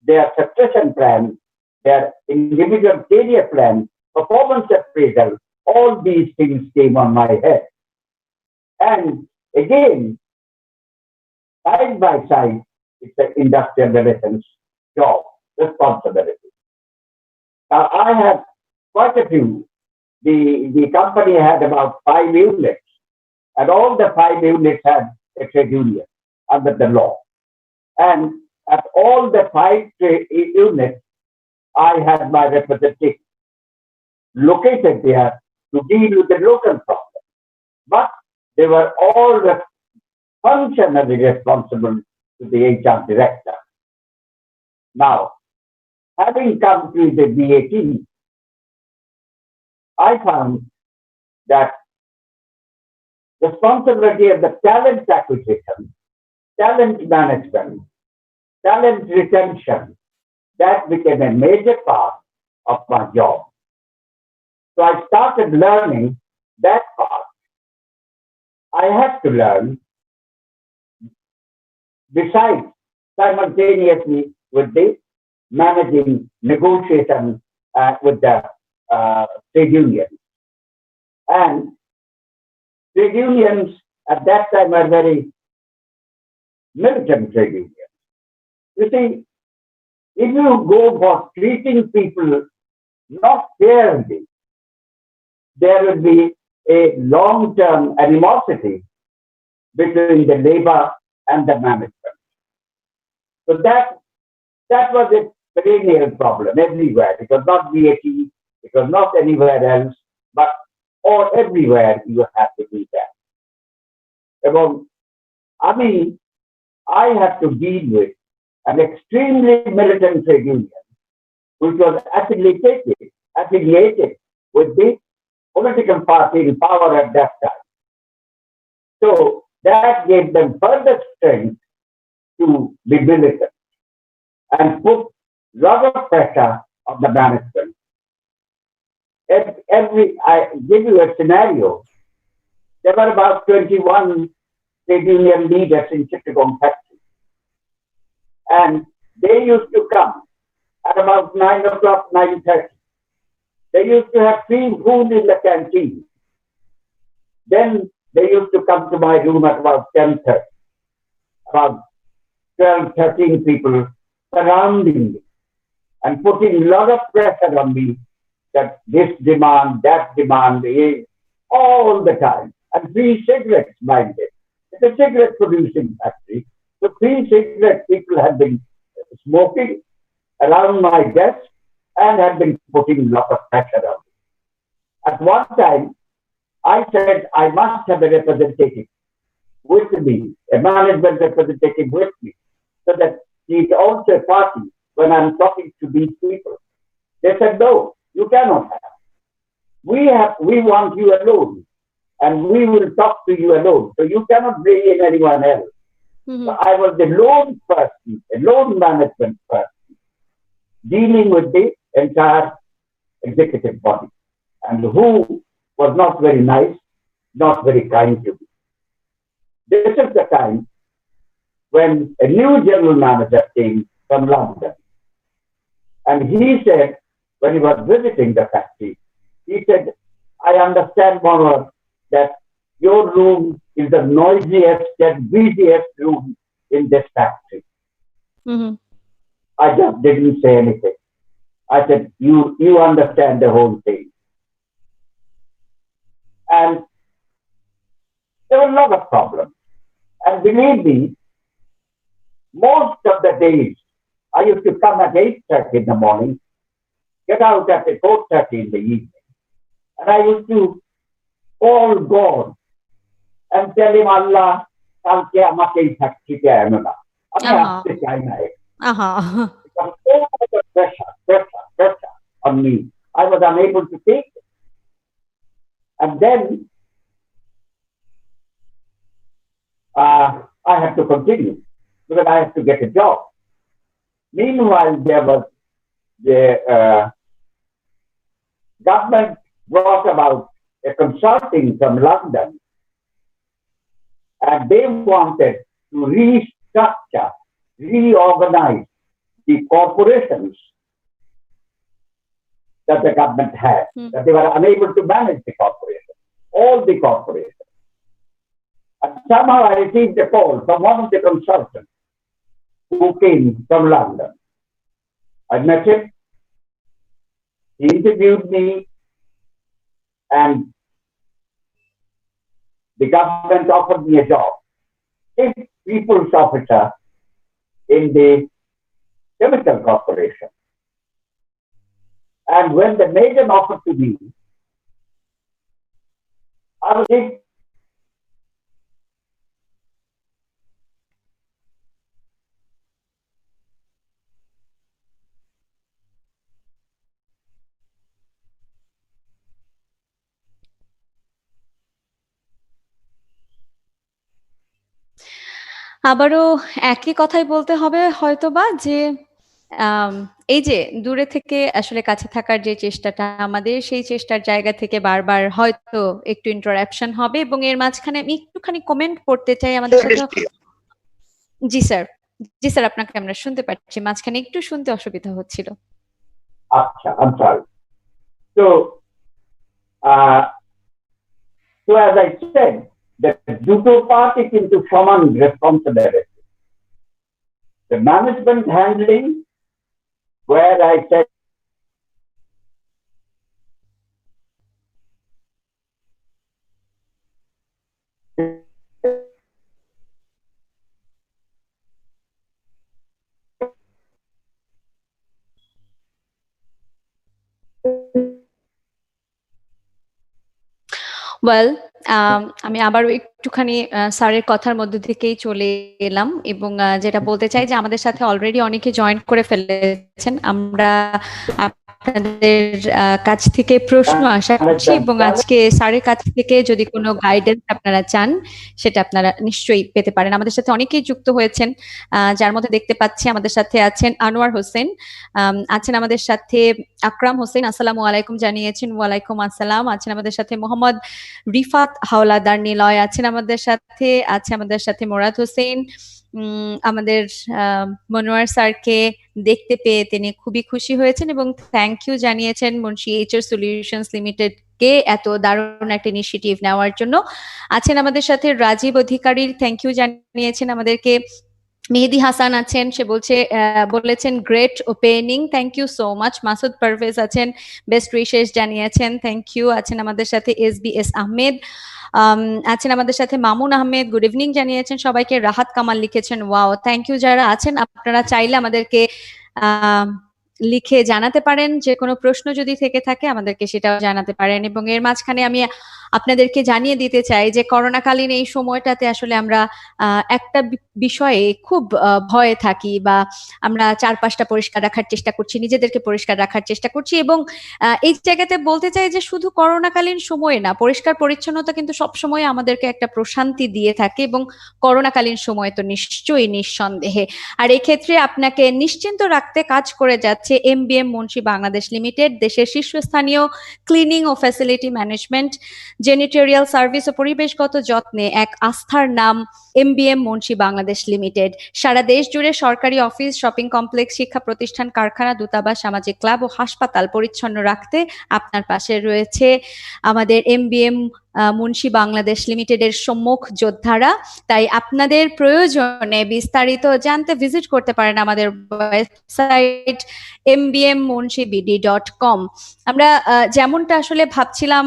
their succession plan, their individual career plan, performance appraisal, all these things came on my head. And again, side by side, it's an industrial relations job, responsibility. Now, I have quite a few. The company had about 5 units, and all the 5 units had a trade union under the law. And at all the 5 units, I had my representative located there to deal with the local problem. But they were all functionally responsible to the HR director. Now, having come to the BAT, I found that responsibility of the talent acquisition, talent management, talent retention, that became a major part of my job. So I started learning that part. I had to learn, besides simultaneously with the managing negotiation with the trade unions. And trade unions at that time were very militant trade unions. You see, if you go for treating people not fairly, there will be a long-term animosity between the labor and the management. So that was a perennial problem everywhere. It was not BAT, it was not anywhere else, but or everywhere you have to do that. I have to deal with an extremely militant trade union, which was affiliated with the political party in power at that time. So that gave them further strength to be militant and put lot of pressure on the management. I give you a scenario. There were about 21 trade union leaders in Chittagong factory. And they used to come at about 9 o'clock, 9:30. They used to have free food in the canteen. Then they used to come to my room at about 10:30. About 12, 13 people surrounding me and putting a lot of pressure on me that this demand, that demand, all the time. And free cigarettes, mind it. It's a cigarette producing factory. So free cigarette people have been smoking around my desk and have been putting a lot of pressure on me. At one time, I said I must have a representative with me, a management representative with me, so that he's also a party when I'm talking to these people. They said, no, you cannot have. We want you alone, and we will talk to you alone. So you cannot bring in anyone else. Mm-hmm. So I was the lone person, a lone management person, dealing with the entire executive body, and who was not very nice, not very kind to me. This is the time when a new general manager came from London. And he said, when he was visiting the factory, he said, I understand, Monower, that your room is the noisiest and busiest room in this factory. Mm-hmm. I just didn't say anything. I said, you understand the whole thing. And there were a lot of problems. And believe me, most of the days, I used to come at 8:30 in the morning, get out at 4:30 in the evening. And I used to call God and tell him, Allah, kalke amake ei factory-te aeno na. Ami aste chai na. Because all the pressure on me, I was unable to take it. And then I had to continue because I had to get a job. Meanwhile, there was the government brought about a consulting from London, and they wanted to restructure, reorganize the corporations that the government had, that they were unable to manage the corporations, all the corporations. And somehow I received a call from one of the consultants who came from London. I met him, he interviewed me, and the government offered me a job. Chief People's Officer in the Chemical Corporation. And when they made an offer to me, I was in. আবারও একই কথাই বলতে হবে হয়তোবা যে এই যে দূরে থেকে আসলে কাছে থাকার যে চেষ্টাটা আমাদের, সেই চেষ্টার জায়গা থেকে বারবার হয়তো একটু ইন্টারাপশন হবে, এবং এর মাঝখানে আমি একটুখানি কমেন্ট করতে চাই আমাদের সাথে। জি স্যার, আপনাকে আমরা শুনতে পাচ্ছি, মাঝখানে একটু শুনতে অসুবিধা হচ্ছিল। আচ্ছা, I'm sorry. So as I said, the দুটো party কিন্তু সমান responsibility. The management handling, where I said Well, আমি আবারও একটুখানি স্যারের কথার মধ্যে থেকেই চলে এলাম এবং যেটা বলতে চাই যে আমাদের সাথে অলরেডি অনেকে জয়েন করে ফেলেছেন। আমরা আপনাদের কাছ থেকে প্রশ্ন আশা করছি এবং আজকে স্যারের কাছ থেকে যদি কোনো গাইডেন্স আপনারা চান সেটা আপনারা নিশ্চয়ই পেতে পারেন। আমাদের সাথে অনেকেই যুক্ত হয়েছেন, যার মধ্যে দেখতে পাচ্ছি আমাদের সাথে আছেন আনোয়ার হোসেন, আছেন আমাদের সাথে আকরাম হোসেন, আসসালামু আলাইকুম জানিয়েছেন। ওয়ালাইকুম আসসালাম। আছেন আমাদের সাথে মোহাম্মদ রিফাত হাওলাদার নিলয়, আছেন আমাদের সাথে, আছে আমাদের সাথে মোরাদ হোসেন। আমাদের মনোয়ার স্যারকে দেখতে পেয়ে তিনি খুবই খুশি হয়েছেন এবং থ্যাংক ইউ জানিয়েছেন মুন্সি এইচআর সলিউশনস লিমিটেড কে এত দারুণ একটা ইনিশিয়েটিভ নেওয়ার জন্য। আছেন আমাদের সাথে রাজীব অধিকারী, থ্যাংক ইউ জানিয়েছেন আমাদেরকে। মেহেদি হাসান আছেন, সে বলেছেন great opening, thank you so much. Masud Parvez আছেন, বেস্ট উইশেস জানিয়েছেন, থ্যাংক ইউ। আছেন আমাদের সাথে SBS আহমেদ, আছেন আমাদের সাথে মামুন আহমেদ, গুড ইভিনিং জানিয়েছেন সবাইকে। রাহাত কামাল লিখেছেন ওয়াও, থ্যাংক ইউ। যারা আছেন আপনারা চাইলে আমাদেরকে লিখে জানাতে পারেন, যে কোনো প্রশ্ন যদি থেকে থাকে আমাদেরকে সেটাও জানাতে পারেন। এবং এর মাঝখানে আমি আপনাদেরকে জানিয়ে দিতে চাই যে করোনাকালীন এই সময়টাতে আসলে আমরা একটা বিষয়ে খুব ভয়ে থাকি, বা আমরা চারপাশটা পরিষ্কার রাখার চেষ্টা করছি, নিজেদেরকে পরিষ্কার রাখার চেষ্টা করছি। এবং এই জায়গাতে বলতে চাই যে শুধু করোনাকালীন সময়ে না, পরিষ্কার পরিচ্ছন্নতা কিন্তু সবসময় আমাদেরকে একটা প্রশান্তি দিয়ে থাকে এবং করোনাকালীন সময় তো নিশ্চয়ই, নিঃসন্দেহে। আর এক্ষেত্রে আপনাকে নিশ্চিন্ত রাখতে কাজ করে যাচ্ছে MBM মুন্সি বাংলাদেশ লিমিটেড, দেশের শীর্ষস্থানীয় ক্লিনিং ও ফ্যাসিলিটি ম্যানেজমেন্ট, জেনিটোরিয়াল সার্ভিস ও পরিবেশগত যত্নে এক আস্থার নাম MBM মুন্সি বাংলাদেশ লিমিটেড। সারা দেশ জুড়ে সরকারি অফিস, শপিং কমপ্লেক্স, শিক্ষা প্রতিষ্ঠান, কারখানা, দূতাবাস, সামাজিক ক্লাব ও হাসপাতাল পরিচ্ছন্ন রাখতে আপনার পাশে রয়েছে আমাদের MBM মুন্সি বাংলাদেশ লিমিটেডের সম্মুখ যোদ্ধারা। তাই আপনাদের প্রয়োজনে বিস্তারিত জানতে ভিজিট করতে পারেন আমাদের ওয়েবসাইট mbmmunshibd.com। আমরা যেমনটা আসলে ভাবছিলাম,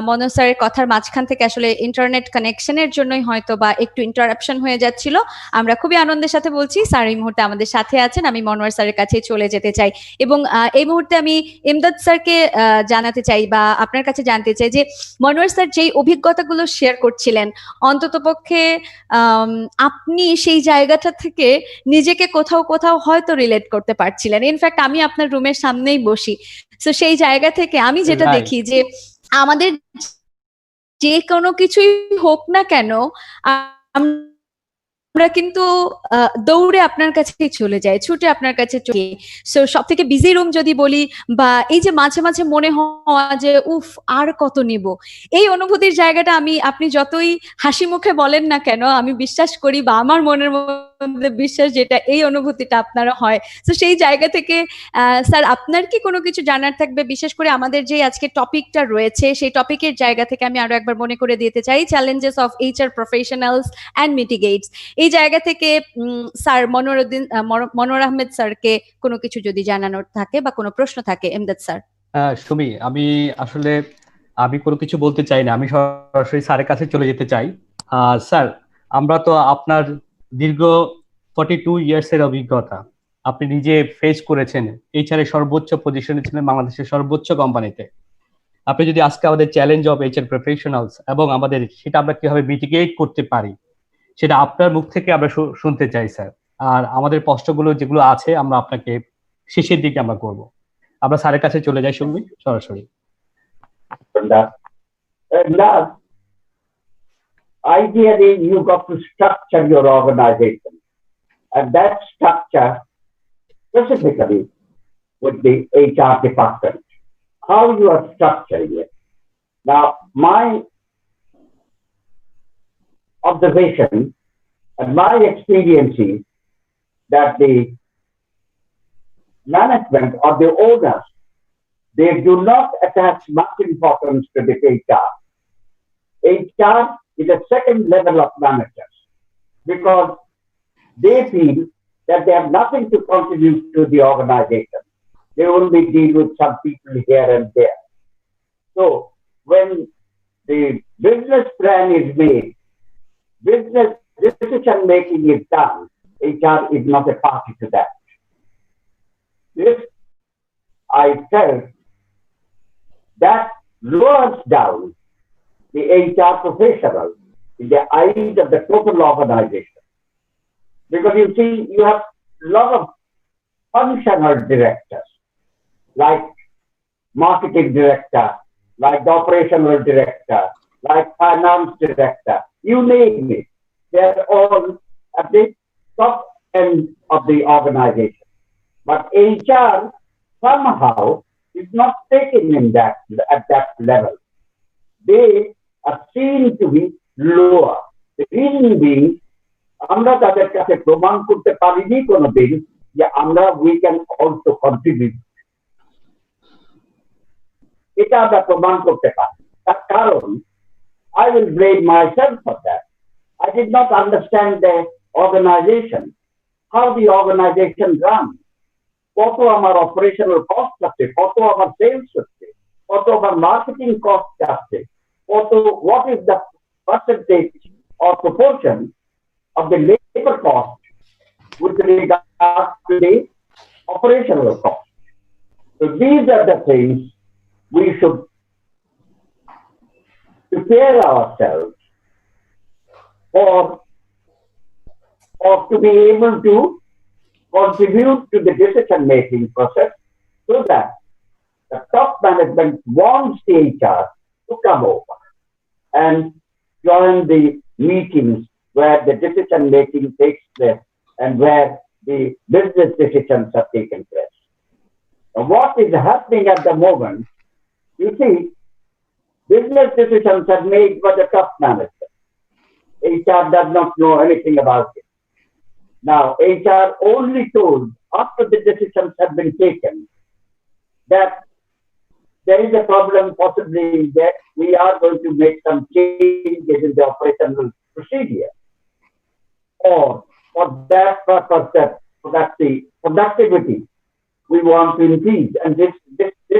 মনো স্যারের কথার মাঝখান থেকে আসলে ইন্টারনেট কানেকশনের জন্যই হয়তো বা একটু ইন্টারাপশন হয়ে যাচ্ছিল। আমরা খুবই আনন্দের সাথে বলছি স্যার এই মুহূর্তে আমাদের সাথে আছেন। আমি মনোয়ার স্যারের কাছে চলে যেতে চাই এবং এই মুহূর্তে আমি ইমদাদ স্যারকে জানাতে চাই বা আপনার কাছে জানতে চাই যে মনোয়ার স্যার যেই অভিজ্ঞতাগুলো শেয়ার করছিলেন, অন্ততপক্ষে আপনি সেই জায়গাটা থেকে নিজেকে কোথাও কোথাও হয়তো রিলেট করতে পারছিলেন। ইনফ্যাক্ট আমি আপনার রুমের সামনেই বসি, তো সেই জায়গা থেকে আমি যেটা দেখি যে আমাদের যে কোনো কিছুই হোক না কেন আমরা কিন্তু দৌড়ে আপনার কাছে চলে যাই, ছুটে আপনার কাছে চলে। সো সব থেকে বিজি রুম যদি বলি, বা এই যে মাঝে মাঝে মনে হওয়া যে উফ আর কত নিব, এই অনুভূতির জায়গাটা আপনি যতই হাসি মুখে বলেন না কেন, আমি বিশ্বাস করি বা আমার মনের মধ্যে বিশ্বাস যেটা এই অনুভূতিটা আপনারা হয়। তো সেই জায়গা থেকে স্যার আপনার কি কোনো কিছু জানার থাকবে, বিশেষ করে আমাদের যে আজকে টপিকটা রয়েছে সেই টপিকের জায়গা থেকে আমি আরো একবার মনে করে দিতে চাই, challenges of HR professionals and mitigates. এই জায়গা থেকে স্যার মনোয়ার আহমেদ স্যারকে কোনো কিছু যদি জানানোর থাকে বা কোনো প্রশ্ন থাকে। এমদাদ স্যার। সুমি, আমি কোনো কিছু বলতে চাই না, আমি সরাসরি স্যারের কাছে চলে যেতে চাই। স্যার, আমরা তো আপনার দীর্ঘ 42 ইয়ার্সের অভিজ্ঞতা আপনি নিজে ফেস করেছেন, HR এর সর্বোচ্চ পজিশনে ছিলেন বাংলাদেশের সর্বোচ্চ কোম্পানিতে। আপনি যদি আজকে আমাদের চ্যালেঞ্জ অফ HR প্রফেশনালস এবং আমাদের সেটা আমরা কিভাবে মিটিগেট করতে পারি সেটা আপনার মুখ থেকে আমরা শুনতে চাই স্যার। আর আমাদের প্রশ্নগুলো যেগুলো আছে আমরা আপনাকে শেষের দিকে আমরা করব। আমরা স্যারের কাছে চলে যাই সঙ্গী সরাসরি। Ideally, you got to structure your organization, and that structure specifically with the HR department, how you are structuring it. Now, my observation and my experience is that the management or the owners, they do not attach much importance to the HR. HR is a second level of managers because they feel that they have nothing to contribute to the organization. They only deal with some people here and there. So when the business plan is made, business decision making is done, HR is not a party to that. This, I felt, that lowers down the HR professional in the eyes of the total organization. Because you see, you have a lot of functional directors, like marketing director, like the operational director, like finance director, you name it. They're all at the top end of the organization. But HR somehow is not taken in that at that level. They are seen to be lower. The reason being, আমরা তাদের কাছে প্রমাণ করতে পারিনি কোনোদিন যে আমরা we can also contribute. এটা আমরা প্রমাণ করতে পারি। তার কারণ I will blame myself for that. I did not understand the organization, how the organization runs. কত আমার operational cost আছে, কত আমার sales হচ্ছে, কত আমার marketing cost আছে, কত what is the percentage or proportion of the labor cost with regard to the operational cost. So these are the things we should prepare ourselves for to be able to contribute to the decision-making process so that the top management wants the HR to come over and join the meetings where the decision-making takes place and where the business decisions are taken place. Now, what is happening at the moment, you see, business decisions are made by the top management. HR does not know anything about it. Now, HR only told after the decisions have been taken that there is a problem possibly that we are going to make some changes in the operational procedure. Or for that purpose, that the productivity we want to increase, and this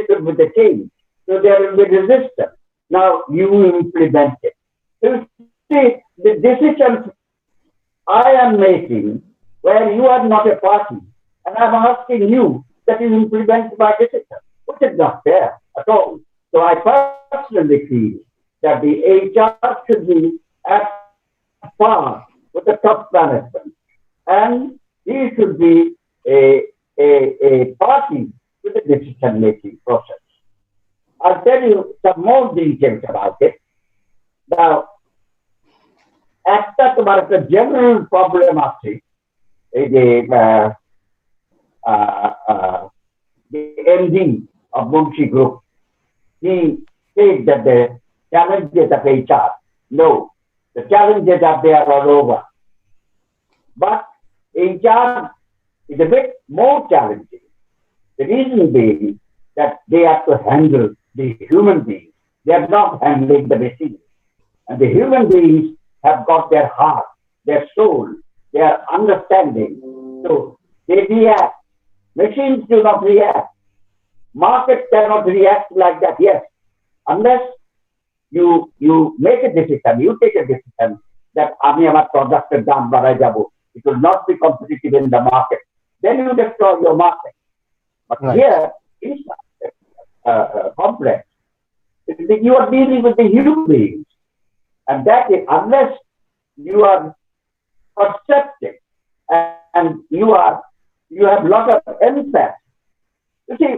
will be the change. So there will be resistance. Now you implement it. So see, the decisions I am making, where you are not a party, and I'm asking you that you implement my decision, which is not fair at all. So I personally feel that the HR should be at par with the top management, and he should be a party with the decision-making process. I'll tell you some more details about it. Now, একটা তোমার একটা general problem আছে এই যে the MD of MUNSHI Group, he said that the challenges of HR, no, the challenges are there all over. But HR is a bit more challenging. The reason being that they have to handle the human beings. They are not handling the machine. And the human beings have got their heart, their soul, their understanding. So they react. Machines do not react. Market cannot react like that, yes. Unless you make a decision, you take a decision that আমি আমার প্রোডাক্টের দাম বাড়ায় যাব. It will not be competitive in the market. Then you destroy your market. But right. Here, it's complex. You are dealing with the human beings. And that is, unless you are perceptive and you have a lot of empathy. You see,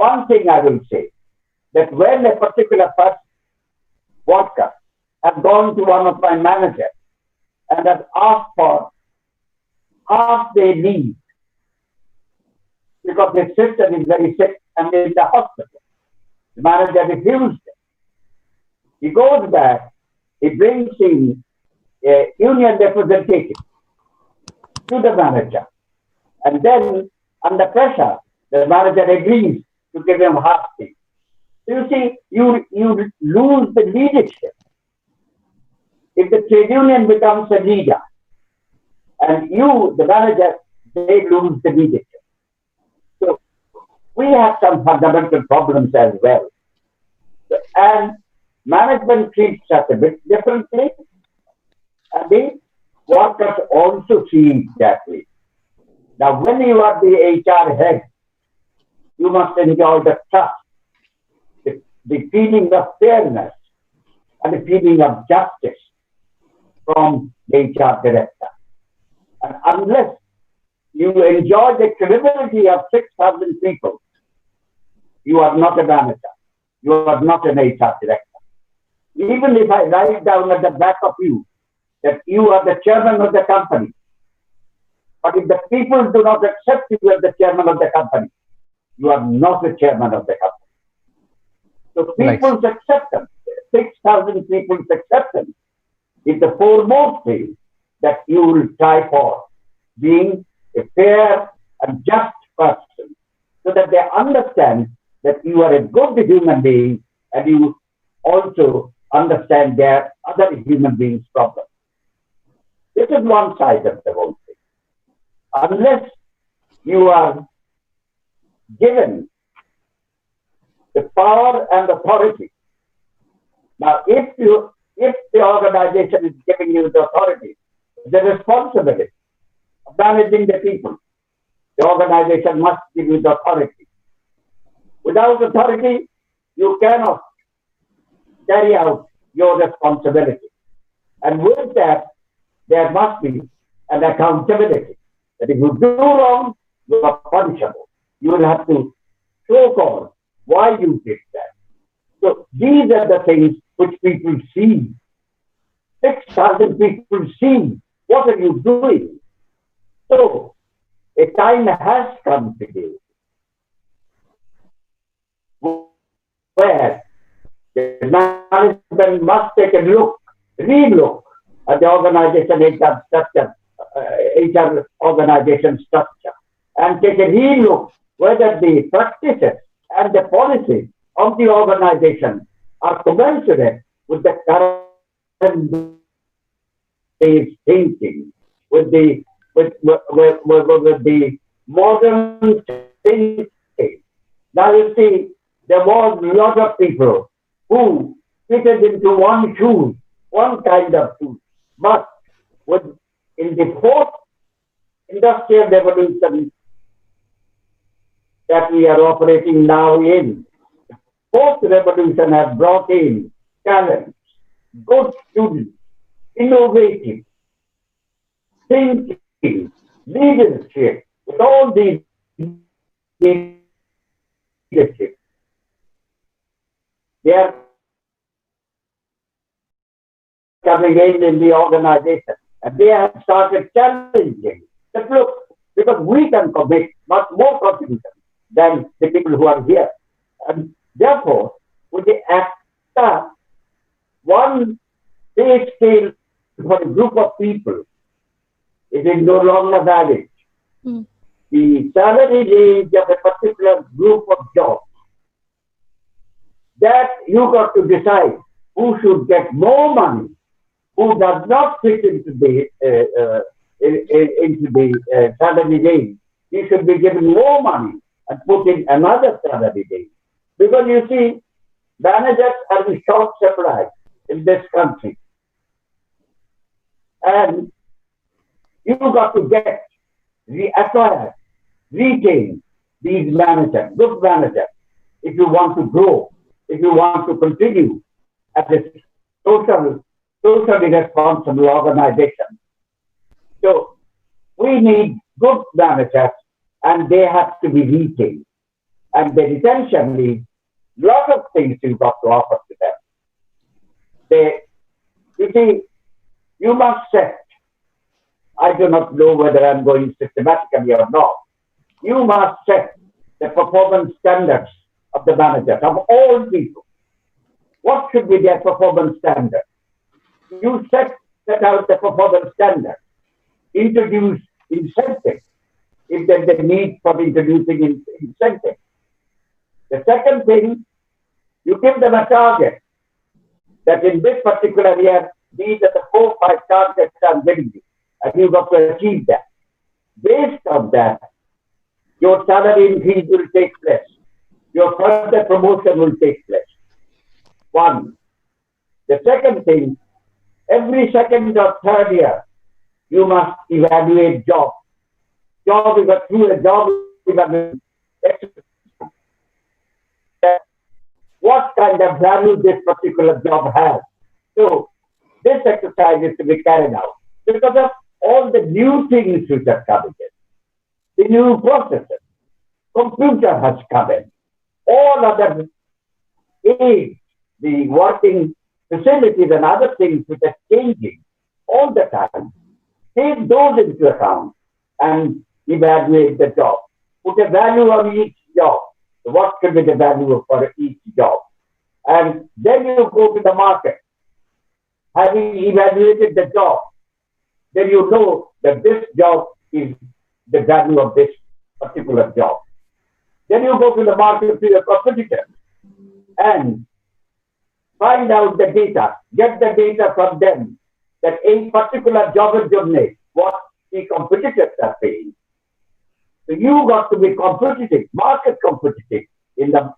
one thing I will say, that when a particular worker has gone to one of my managers and has asked for half their leave because his sister is very sick and in the hospital. The manager refused it. He goes back, he brings in a union representative to the manager, and then under pressure, the manager agrees to give him half pay. You see, you lose the leadership. If the trade union becomes a leader, and you, the manager, they lose the leadership. So we have some fundamental problems as well. And management treats us a bit differently, and the workers also see it that way. Now, when you are the HR head, you must enjoy the trust, the feeling of fairness, and a feeling of justice from the HR director. And unless you enjoy the credibility of 6,000 people, you are not a manager. You are not an HR director. Even if I write down at the back of you that you are the chairman of the company, but if the people do not accept you as the chairman of the company, you are not the chairman of the company. So people's acceptance, 6,000 people's acceptance, is the foremost thing that you will try for, being a fair and just person, so that they understand that you are a good human being and you also understand their other human beings' problems. This is one side of the whole thing. Unless you are given the power and authority. Now, if the organization is giving you the authority, the responsibility of managing the people, the organization must give you the authority. Without authority, you cannot carry out your responsibility. And with that, there must be an accountability. That if you do wrong, you are punishable. You will have to show cause why you did that. So these are the things which people see. 6,000 people see. What are you doing? So a time has come today where the management must take a relook at the organization HR structure, HR organization structure, and take a relook whether the practices and the policies of the organization are commensurate with the current day's thinking, with the modern thinking. Now you see, there was a lot of people who fitted into one shoe, one kind of shoe. But in the fourth industrial revolution that we are operating now in, the fourth revolution has brought in talents, good students, innovative, thinking, leadership, with all these leadership. They are coming in the organization, and they have started challenging that look, because we can commit much more contribution than the people who are here. And therefore, with the ACTA, one pay scale for a group of people, it is no longer valid. The salary range of a particular group of jobs, that you got to decide who should get more money, who does not fit into the salary range. He should be given more money and put in another salary range. Because you see, managers are in short supply in this country. And you got to get, acquire, retain these managers, good managers, if you want to grow, if you want to continue as a socially responsible organization. So we need good managers, and they have to be retained. And the retention needs a lot of things you've got to offer to them. You see, you must set, I do not know whether I'm going systematically or not, you must set the performance standards of the managers, of all people. What should be their performance standard? You set out the performance standard, introduce incentives, if there's a need for introducing incentives. The second thing, you give them a target, that in this particular year, these are the 4 or 5 targets I'm giving you, and you've got to achieve that. Based on that, your salary increase will take place. Your further promotion will take place. One. The second thing, every second or third year, you must evaluate job. Through a job evaluation. What kind of value this particular job has So this exercise is to be carried out because of all the new things which are coming in, the new processes. Computer has come in, all other aids, the working facilities and other things which are changing all the time. Take those into account and evaluate the job. Put a value on each job. What could be the value for each job? And then you go to the market. Having evaluated the job, then you know that this job is the value of this particular job. Then you go to the market to your competitor and find out the data, get the data from them that a particular job is made, what the competitors are paying. So you got to be competitive, market competitive in the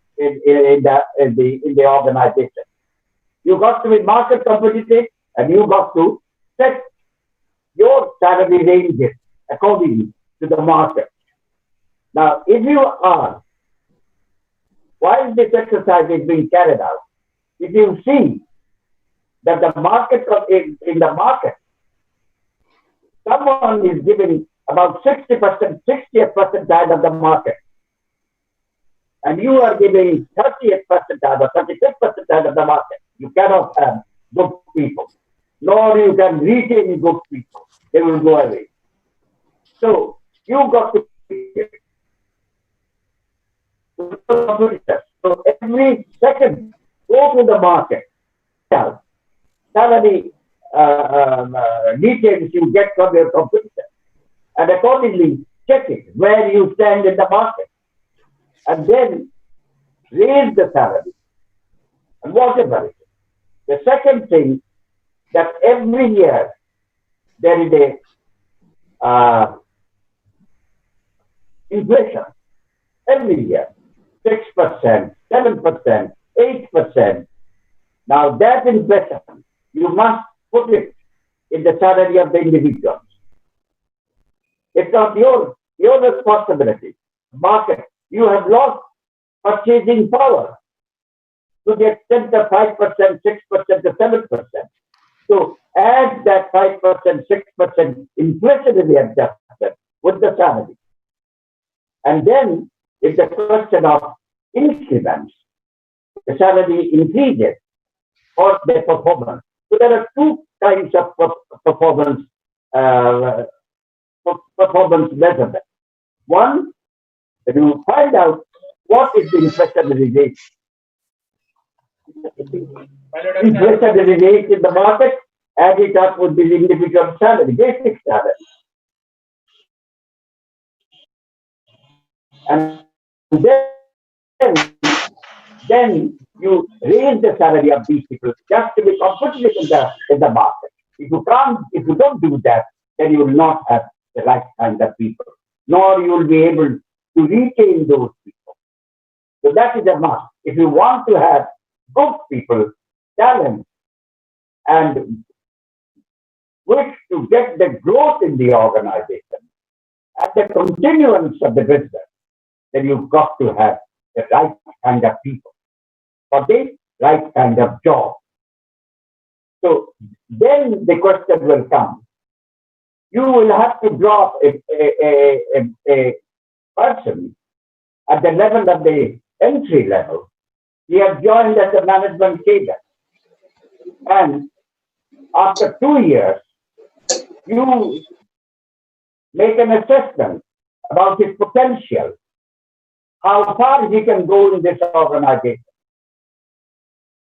organization. You got to be market competitive, and you got to set your salary ranges according to the market. Now, if you are, while this exercise is being carried out, if you see that the market in the market, someone is giving about 60%, 60th percentile of the market, and you are giving 30th percentile or 35th percentile of the market, you cannot have good people, nor you can retain good people. They will go away. So you got to so every second go to the market, salary details you get from your competitor, and accordingly check it where you stand in the market, and then raise the salary and whatever it is. The second thing, that every year there is a inflation. Every year, 6%, 7%, 8%. Now that inflation, you must put it in the salary of the individuals. It's not your responsibility. Market, you have lost purchasing power to the extent of 5%, 6%, to 7%. So add that 5%, 6% inflationary adjustment with the salary. And then it's a question of increments. The salary increases for the performance. So there are two kinds of performance measurement. One, you find out what is the inflationary rate. Inflationary rate in the market, add it up with the individual salary, basic salary. And then you raise the salary of these people just to be competitive in the market. If you don't do that, then you will not have the right kind of people, nor you will be able to retain those people. So that is a must. If you want to have good people, talent, and wish to get the growth in the organization and the continuance of the business, then you've got to have the right kind of people for the right kind of job. So then the question will come. You will have to drop a person at the level of the entry level. He has joined as a management cadre. And after 2 years, you make an assessment about his potential, how far he can go in this organization.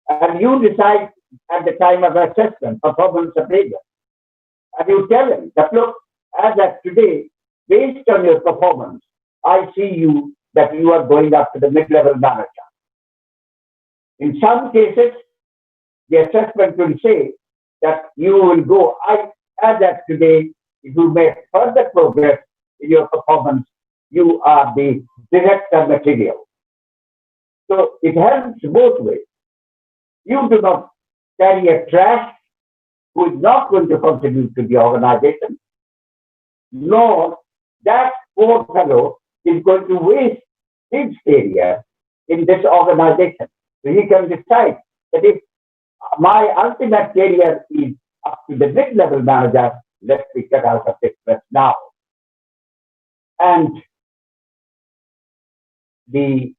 And you decide at the time of assessment, performance appraisal. And you tell him that, look, as of today, based on your performance, I see you that you are going up to the mid-level manager. In some cases, the assessment will say that you will go, as of today, if you make further progress in your performance, you are the director material. So it helps both ways. You do not carry a trash who is not going to contribute to the organization, nor that poor fellow is going to waste his career in this organization. So he can decide that if My ultimate career is up to the mid-level manager. Let's be cut out of this mess now. And the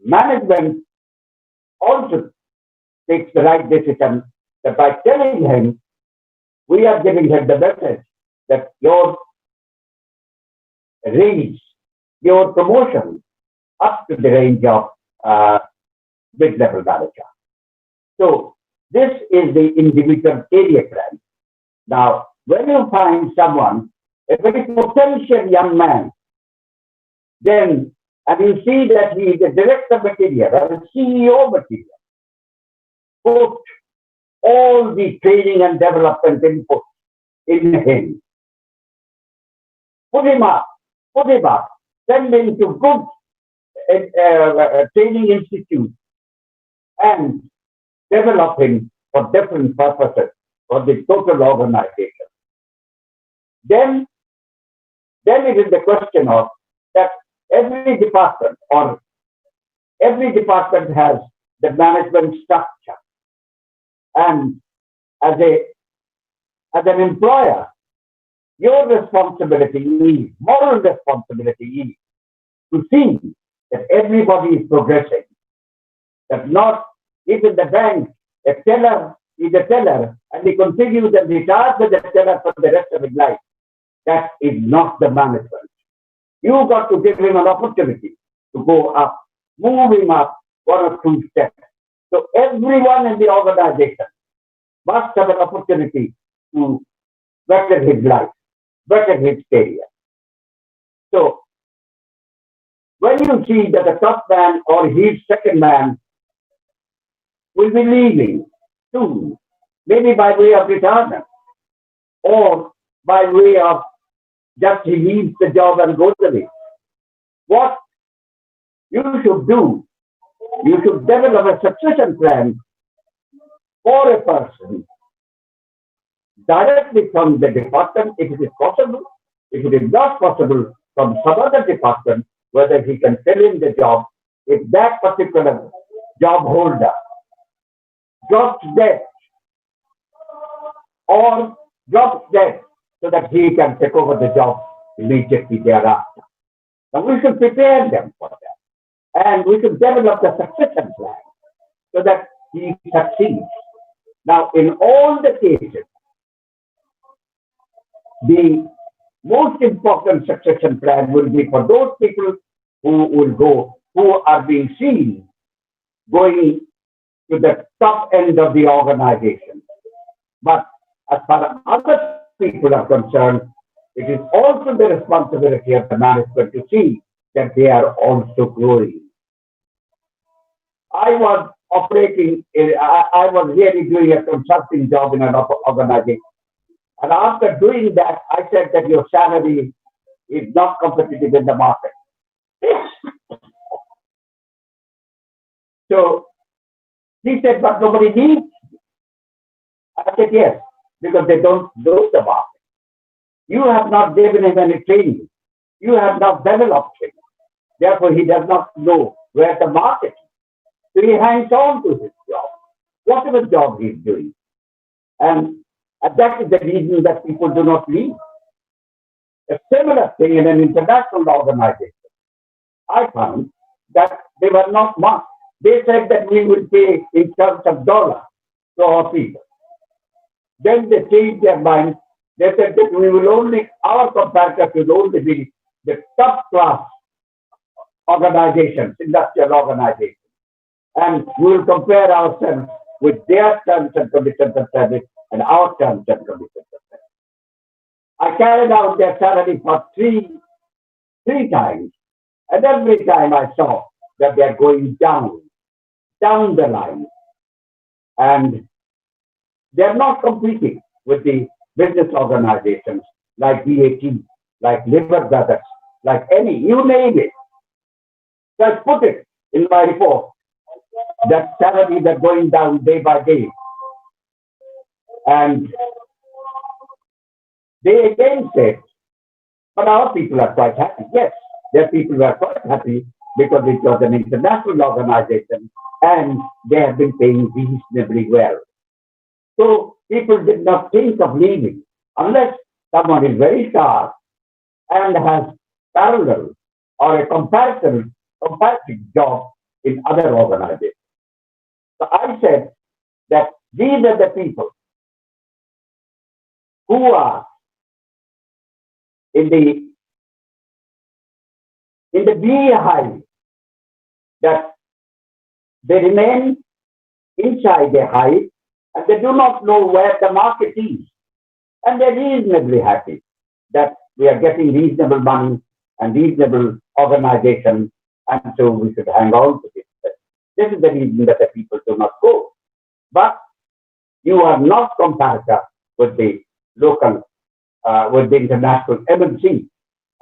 management also takes the right decision that by telling him, we are giving him the message that your range, your promotion up to the range of mid-level manager. So this is the individual career plan. Now, when you find someone, a very potential young man, then, and you see that he is a director material or a CEO material, put all the training and development input in him. Put him up, send him to good training institute and develop him for different purposes for the total organization. Then it is the question of that every department has the management structure. And as an employer, your responsibility is, moral responsibility is to see that everybody is progressing. That not, if in the bank, a teller is a teller and he continues and retires as a teller for the rest of his life, that is not the management. You got to give him an opportunity to go up, move him up 1 or 2 steps. So everyone in the organization must have an opportunity to better his life, better his career. So when you see that the top man or his second man will be leaving soon, maybe by way of retirement or by way of just he leaves the job and goes away. What you should do, you should develop a succession plan for a person directly from the department, if it is possible. If it is not possible, from some other department, whether he can fill in the job, if that particular job holder drops dead so that he can take over the job immediately thereafter. Now we should prepare them for that. And we should develop the succession plan so that he succeeds. Now, in all the cases, the most important succession plan will be for those people who are being seen going to the top end of the organization. But as far as other people are concerned, it is also the responsibility of the management to see that they are also growing. I was really doing a consulting job in an organization. And after doing that, I said that your salary is not competitive in the market. So he said, but nobody needs you. I said, yes, because they don't know the market. You have not given him any training. You have not developed him. Therefore, he does not know where the market is. So he hangs on to his job, whatever job he's doing. And that is the reason that people do not leave. A similar thing in an international organization. I found that they were not marked. They said that we will pay in terms of dollars to our people. Then they changed their mind. They said that our competitors will only be the top class organizations, industrial organizations. And we will compare ourselves with their terms and conditions of service and our terms and conditions of service. I carried out their salary for three times. And every time I saw that they're going down the line. And they're not competing with the business organizations like VAT, like Liver Brothers, like any, you name it. Just put it in my report that salaries are going down day by day. And they again said, but our people are quite happy. Yes, their people were quite happy because it was an international organization and they have been paying reasonably well. So people did not think of leaving unless someone is very sharp and has parallel or a comparative job in other organizations. So I said that these are the people who are in the beehive, that they remain inside the hive and they do not know where the market is. And they're reasonably happy that we are getting reasonable money and reasonable organization, and so we should hang on to this. This is the reason that the people do not go. But you are not comparative with the local, with the international MNC,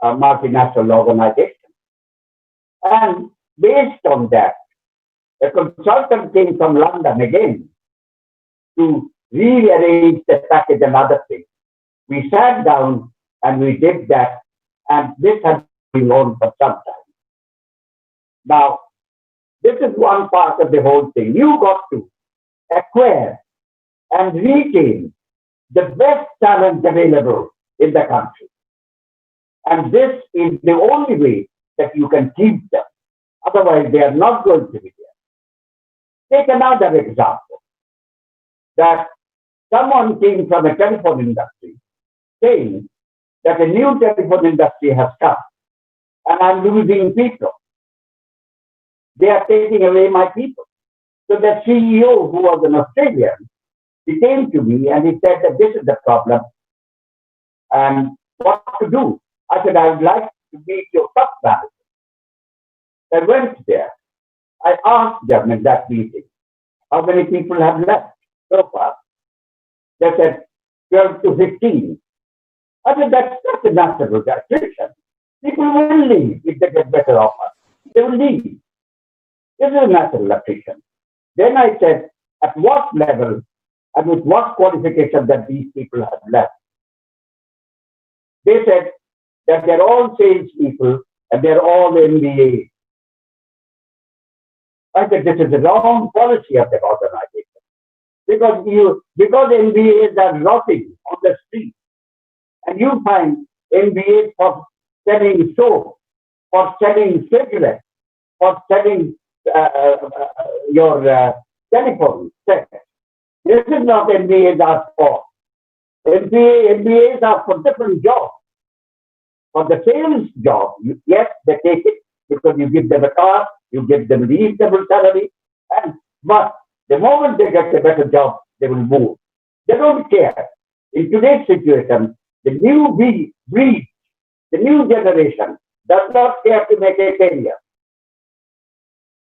multinational organization. And based on that, a consultant came from London again to rearrange the package and other things. We sat down and we did that, and this has been on for some time. Now, this is one part of the whole thing. You got to acquire and retain the best talent available in the country. And this is the only way that you can keep them. Otherwise, they are not going to be there. Take another example, that someone came from a telephone industry saying that a new telephone industry has come and I'm losing people. They are taking away my people. So the CEO, who was an Australian, he came to me and he said that this is the problem and what to do. I said, I would like to meet your top manager. I went there. I asked them in that meeting, how many people have left so far? They said 12 to 15. I said, that's not a natural attrition. People will leave if they get better offers. They will leave. This is a natural attrition. Then I said, at what level and with what qualification that these people have left? They said that they're all salespeople and they're all MBA. I said, this is the wrong policy of the organization. Because MBAs are rotting on the street. And you find MBAs for selling soap, for selling cigarettes, for selling your telephone set. This is not MBAs are for. MBAs are for different jobs. For the sales job, yes, they take it because you give them a car, you give them reasonable salary, but the moment they get a better job, they will move. They don't care. In today's situation, the new breed, the new generation does not care to make a career.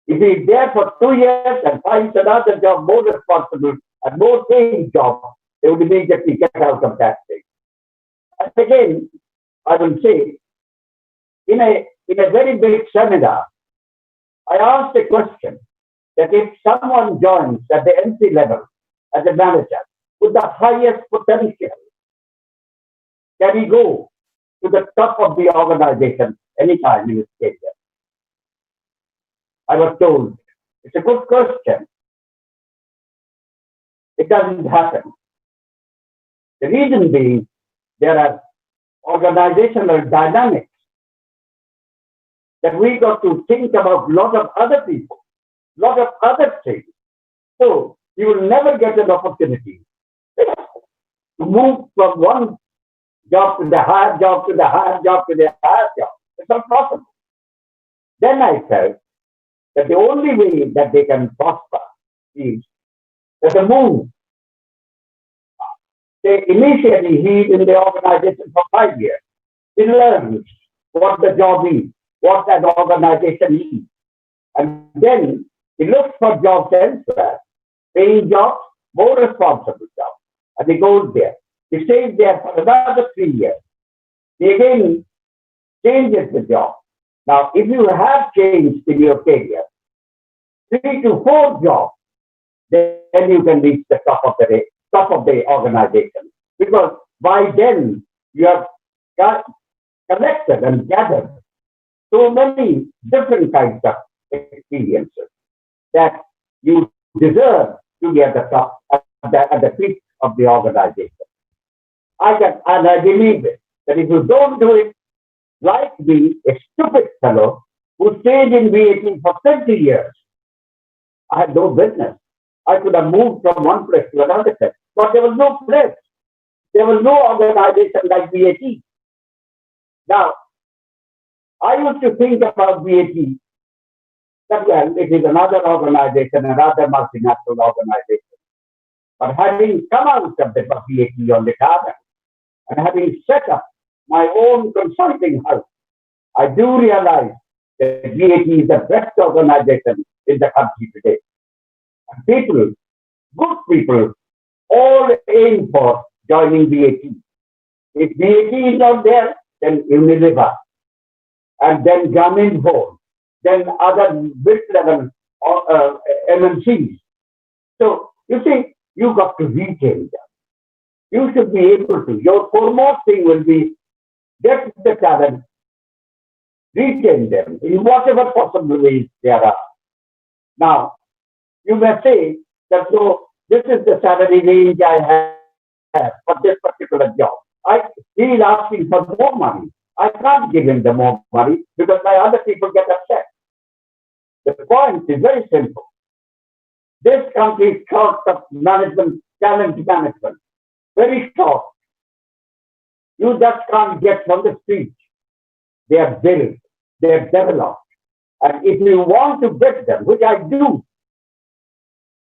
If he is there for 2 years and finds another job more responsible and more paying job, they will immediately get out of that thing. And again, I will say, in a very big seminar, I asked a question that if someone joins at the entry level as a manager with the highest potential, can he go to the top of the organization anytime in his career? I was told, it's a good question. It doesn't happen. The reason being, there are organizational dynamics that we got to think about a lot of other people, a lot of other things. So you will never get an opportunity to move from one job to the higher job to the higher job to the higher job. It's not possible. Then I felt that the only way that they can prosper is that the move. They initially he's in the organization for 5 years. He learns what the job is, what an organization is. And then he looks for jobs elsewhere, paying jobs, more responsible jobs. And he goes there. He stays there for another 3 years. He again changes the job. Now, if you have changed in your career 3 to 4 jobs, then you can reach the top of the organization. Because by then you have collected and gathered so many different kinds of experiences that you deserve to be at the top, at the peak of the organization. And I believe it, that if you don't do it, like me, a stupid fellow who stayed in VAT for 20 years, I had no business. I could have moved from one place to another place, but there was no place. There was no organization like VAT. Now, I used to think about VAT that, well, it is another organization, another multinational organization. But having come out of the VAT on the carbon and having set up my own consulting house, I do realize that VAT is the best organization in the country today. And people, good people, all aim for joining VAT. If VAT is not there, then Unilever, and then Grameenphone, then other mid-level MNCs. So, you see, you got to retain them. You should be able to. Your foremost thing will be get the talent, retain them in whatever possible ways there are. Now, you may say that, so this is the salary range I have for this particular job. He is asking for more money. I can't give him the more money because my other people get upset. The point is very simple. This country is short of management, talent management. Very short. You just can't get from the street. They are built, they are developed. And if you want to get them, which I do,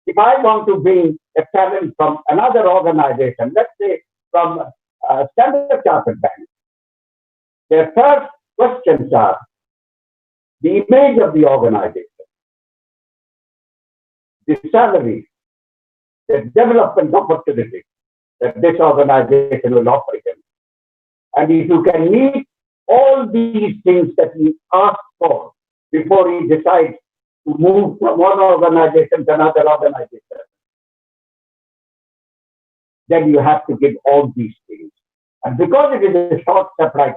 if I want to bring a talent from another organization, let's say from Standard Chartered Bank, their first questions are the image of the organization, the salary, the development opportunity that this organization will offer him. And if you can meet all these things that he asks for before he decides to move from one organization to another organization, then you have to give all these things. And because it is a short supply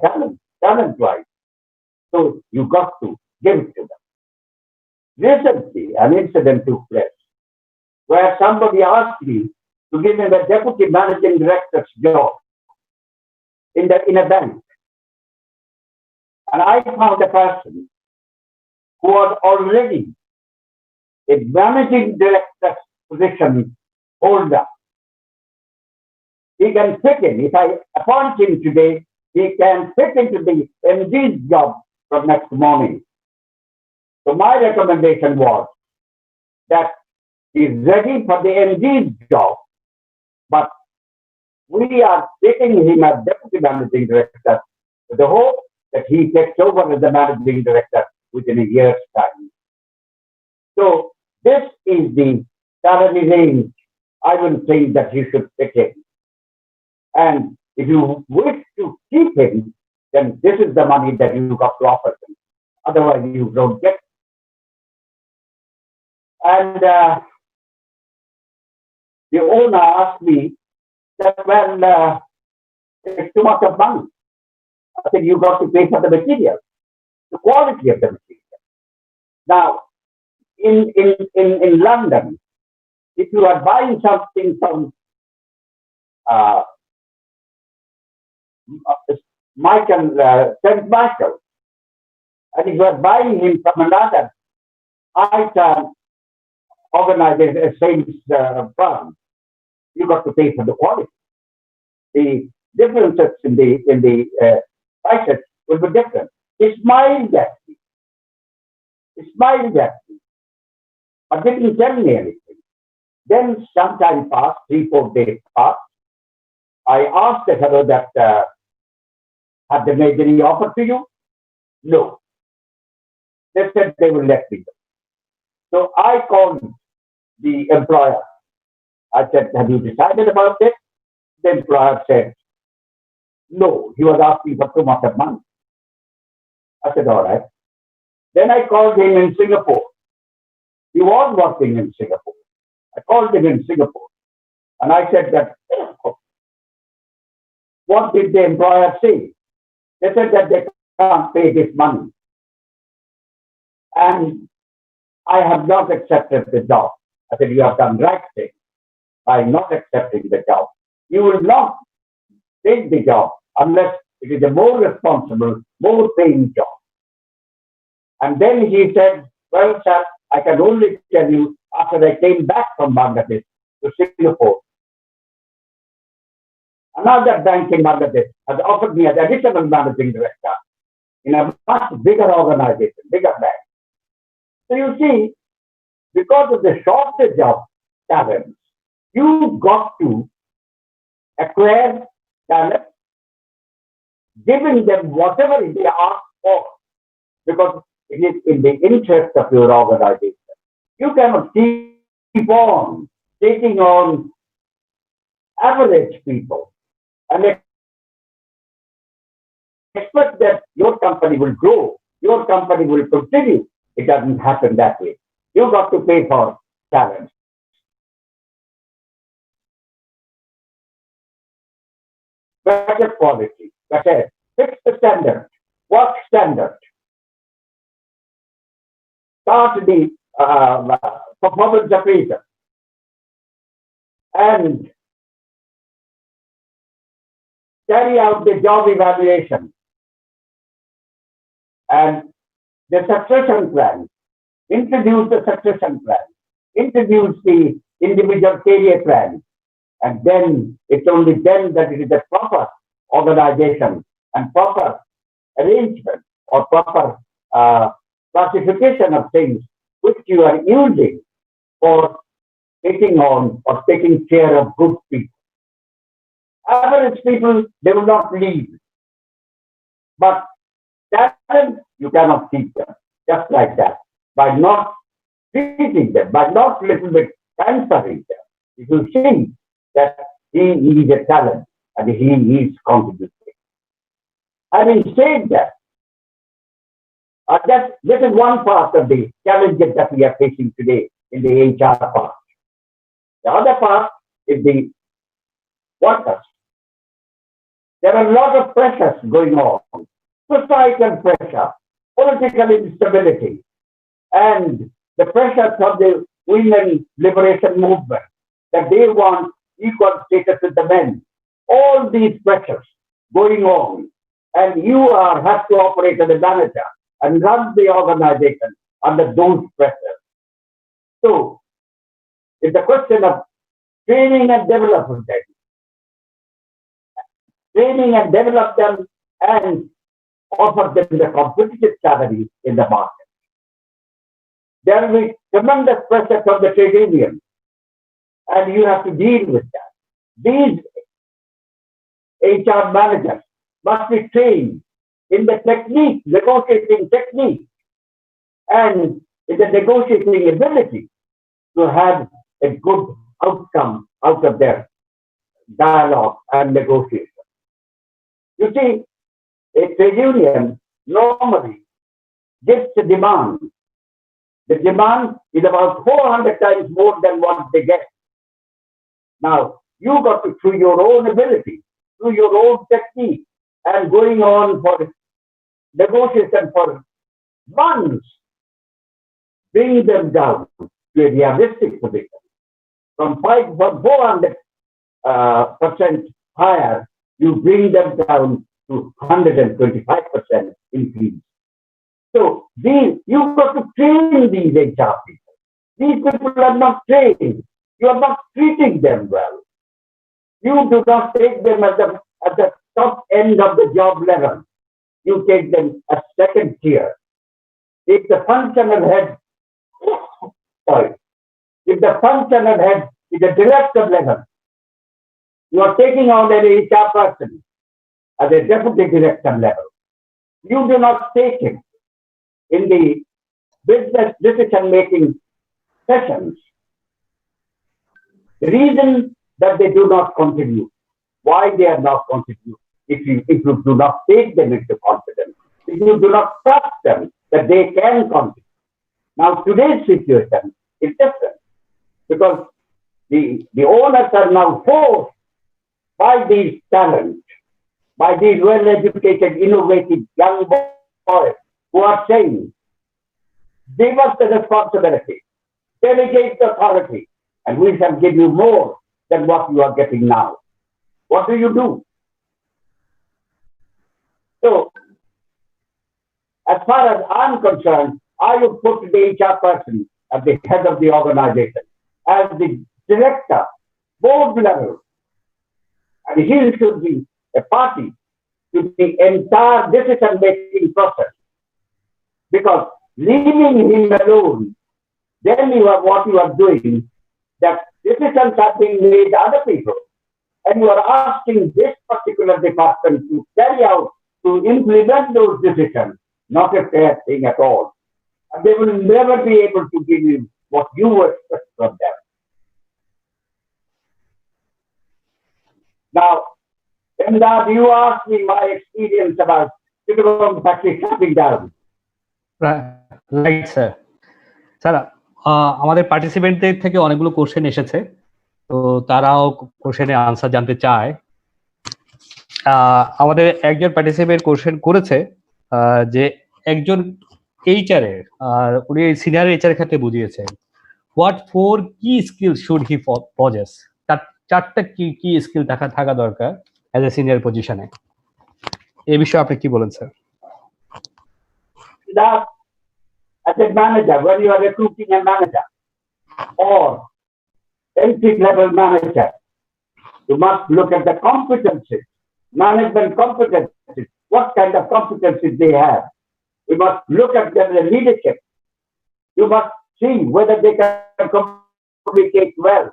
talent-wise, so you got to give it to them. Recently, an incident took place where somebody asked me to give him a deputy managing director's job in a bank. And I found a person who was already a managing director's position holder. He can fit in. If I appoint him today, he can fit into the MD's job from next morning. So my recommendation was that he's ready for the MD's job, but we are taking him as deputy managing director with the hope that he takes over as the managing director within a year's time. So this is the salary range I will think that you should take in. And if you wish to keep him, then this is the money that you got to offer him. Otherwise, you don't get it. And the owner asked me that, well, it's too much of money. I said, you got to pay for the material, the quality of the material. Now, in London, if you are buying something from St. Michael, and if you are buying him from another high-term organization, a sales firm, you got to pay for the quality. The differences in the prices will be different. He smiled at me. But didn't tell me anything. Then some time passed, 3-4 days passed. I asked the fellow that, have they made any offer to you? No. They said they will let me go. So I called the employer. I said, have you decided about this? The employer said, no, he was asking for too much of money. I said, all right. Then I called him in Singapore. He was working in Singapore. I called him in Singapore. And I said that, what did the employer say? They said that they can't pay this money. And I have not accepted the job. I said, you have done right thing. by not accepting the job. You will not take the job unless it is a more responsible, more paying job. And then he said, well, sir, I can only tell you after I came back from Bangladesh to Singapore. Another bank in Bangladesh has offered me as additional managing director in a much bigger organization, bigger bank. So you see, because of the shortage of talent, you've got to acquire talent, giving them whatever they ask for, because it is in the interest of your organization. You cannot keep on taking on average people and expect that your company will grow, your company will continue. It doesn't happen that way. You've got to pay for talent. Better quality, better fix the standard, work standard, start the performance appraisal, and carry out the job evaluation and the succession plan, introduce the succession plan, introduce the individual career plan, and then it's only then that it is a proper organization and proper arrangement or proper classification of things which you are using for taking on or taking care of good people. Average people, they will not leave. But talent, you cannot keep them just like that by not treating them, by not little bit pampering them. If you see that he is a talent and he is contributing. Having said that, this is one part of the challenges that we are facing today in the HR part. The other part is the workers. There are a lot of pressures going on, societal pressure, political instability, and the pressures of the women liberation movement that they want equal status with the men. All these pressures going on, and you have to operate as a manager and run the organization under those pressures. So, it's a question of training and development. Training and develop them and offer them the competitive salary in the market. There will be tremendous pressure from the trade union, and you have to deal with that. These HR managers must be trained in the technique, negotiating technique, and in the negotiating ability to have a good outcome out of their dialogue and negotiation. You see, a trade union normally gets the demand. The demand is about 400 times more than what they get. Now, you got to, through your own ability, through your own technique, and going on for negotiation for months, bring them down to a realistic position. From 400% higher, you bring them down to 125% increase. So you've got to train these HR people. These people are not trained. You are not treating them well. You do not take them at the top end of the job level. You take them as second tier. If the functional head, if the functional head is a director level, you are taking on an HR person at a deputy director level. You do not take it in the business decision-making sessions. The reason that they do not contribute, why they are not contributing, if you do not take them into confidence, if you do not trust them that they can contribute. Now, today's situation is different because the owners are now forced by these talents, by these well-educated, innovative young boys who are saying, give us the responsibility, delegate the authority, and we shall give you more than what you are getting now. What do you do? So, as far as I'm concerned, I would put the HR person at the head of the organization as the director, board level, and he should be a party to the entire decision-making process. Because leaving him alone, then what you are doing, that decisions are being made by other people, and you are asking this particular department to carry out, to implement those decisions, not a fair thing at all. And they will never be able to give you what you expect from them. Now, Imdad, you asked me my experience about Chittagong factory shutting down. Right sir. Sir আমাদের পার্টিসিপেন্টদের থেকে অনেকগুলো question এসেছে, তো তারাও কোশ্চেনের answer জানতে চায়। আমাদের একজন পার্টিসিপেন্ট কোশ্চেন করেছে যে একজন এইচআর এর, আর উনি সিনিয়র এইচআর ক্ষেত্রে বুঝিয়েছেন হোয়াট 4 কি স্কিল শুড হি পজেস, তার 4টা কি স্কিল থাকা দরকার অ্যাজ এ সিনিয়র পজিশনে। এই বিষয়ে আপনি কি বলেন sir? That as a manager, when you are recruiting a manager or entry-level manager, you must look at the competencies, management competencies, what kind of competencies they have. You must look at their leadership. You must see whether they can communicate well,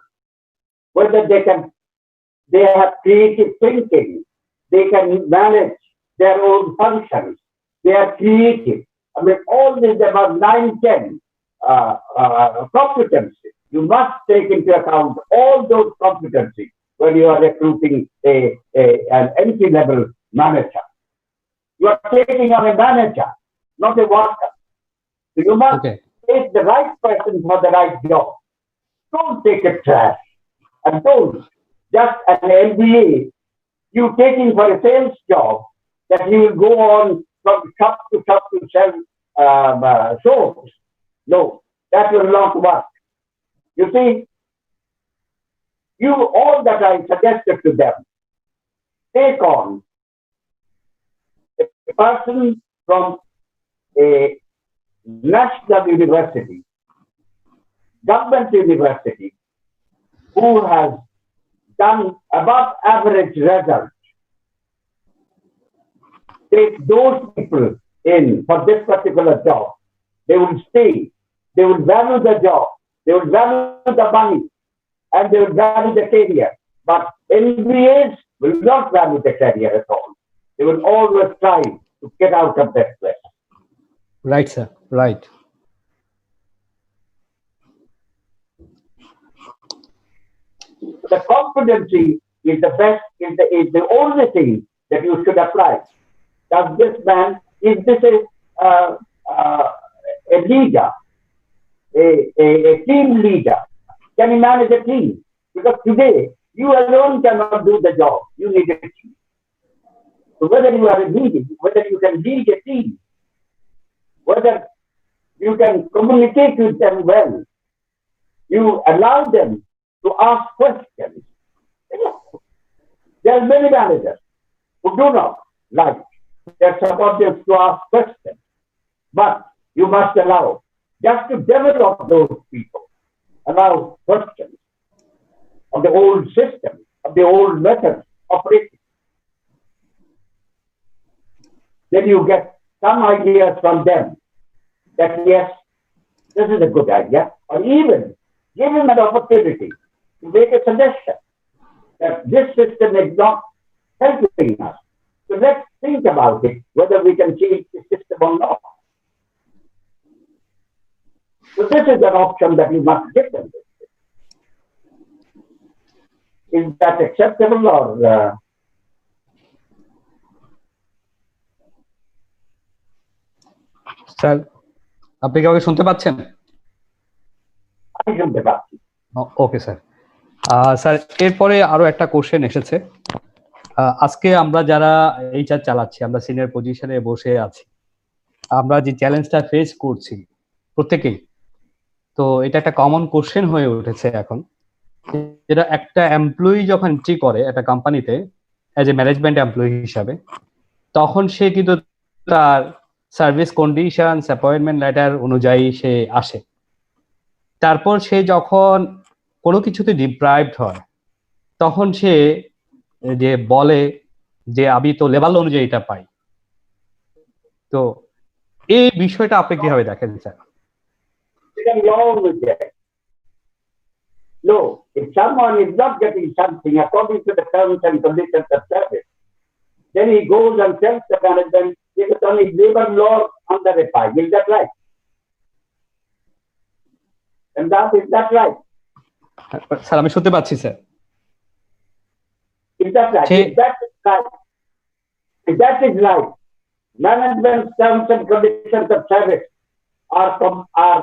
whether they have creative thinking, they can manage their own functions, they are creative. I mean, all these about 9-10 competencies. You must take into account all those competencies when you are recruiting an entry-level manager. You are taking on a manager, not a worker. So you must take the right person for the right job. Don't take a trash. And don't just an MBA, you taking for a sales job that you will go on from shop to sell soaps. No, that will not work. You see, all that I suggested to them, take on a person from a national university, government university, who has done above average results. Take those people in for this particular job. They will stay. They will value the job. They will value the money. And they will value the career. But MBAs will not value the career at all. They will always try to get out of that place. Right, sir. Right. The competency is the best, is the only thing that you should apply. Does this man, is this a leader, a team leader? Can he manage a team? Because today, you alone cannot do the job. You need a team. So whether you are a leader, whether you can lead a team, whether you can communicate with them well, you allow them to ask questions. There are many managers who do not like their subordinates to ask questions. But you must allow, just to develop those people, allow questions of the old system, of the old methods operating. Then you get some ideas from them that yes, this is a good idea, or even give them an opportunity to make a suggestion that this system is not helping us. So let's think about it, whether we can change the system or not. So this is an option that you must give them. Is that acceptable or? Sir, আপনি কি আমাকে শুনতে পাচ্ছেন? আমি শুনতে পাচ্ছি। Okay sir. Sir, এরপরে আরো একটা কোশ্চেন এসেছে। আজকে আমরা যারা এইচআর চালাচ্ছি, আমরা সিনিয়র পজিশনে বসে আছি, আমরা যে চ্যালেঞ্জটা ফেস করছি প্রত্যেকেই, তো এটা একটা কমন কোশ্চেন হয়ে উঠেছে এখন যেটা একটা এমপ্লয়ি যখন এন্ট্রি করে একটা কোম্পানিতে অ্যাজ এ ম্যানেজমেন্ট এমপ্লয়ি হিসাবে, তখন সে কিন্তু তার সার্ভিস কন্ডিশনস অ্যাপয়েন্টমেন্ট লেটার অনুযায়ী সে আসে। তারপর সে যখন কোনো কিছুতে ডিপ্রাইভড হয়, তখন সে যে বলে যে আমি তো লেভেল অনুযায়ী এটা পাই। তো এই বিষয়টা আপনি কিভাবে দেখেন sir? No, if someone is not getting something according to the terms and conditions of service, then he goes and tells the management, it is only labor law under a file. Is that right? And that is that right? Sir আমি শুনতে পাচ্ছি sir. Is that right? If that is right, if that is right, management terms and conditions of service are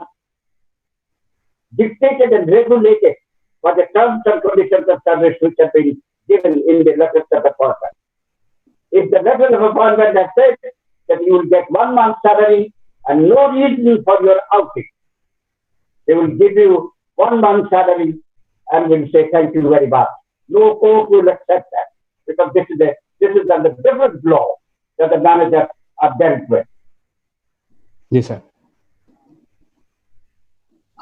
dictated and regulated by the terms and conditions of service which have been given in the letters of appointment. If the letter of appointment has said that you will get 1 month's salary and no reason for your outing, they will give you 1 month's salary and will say thank you very much. No court will accept that because this is under different law that the managers are dealt with. G sir.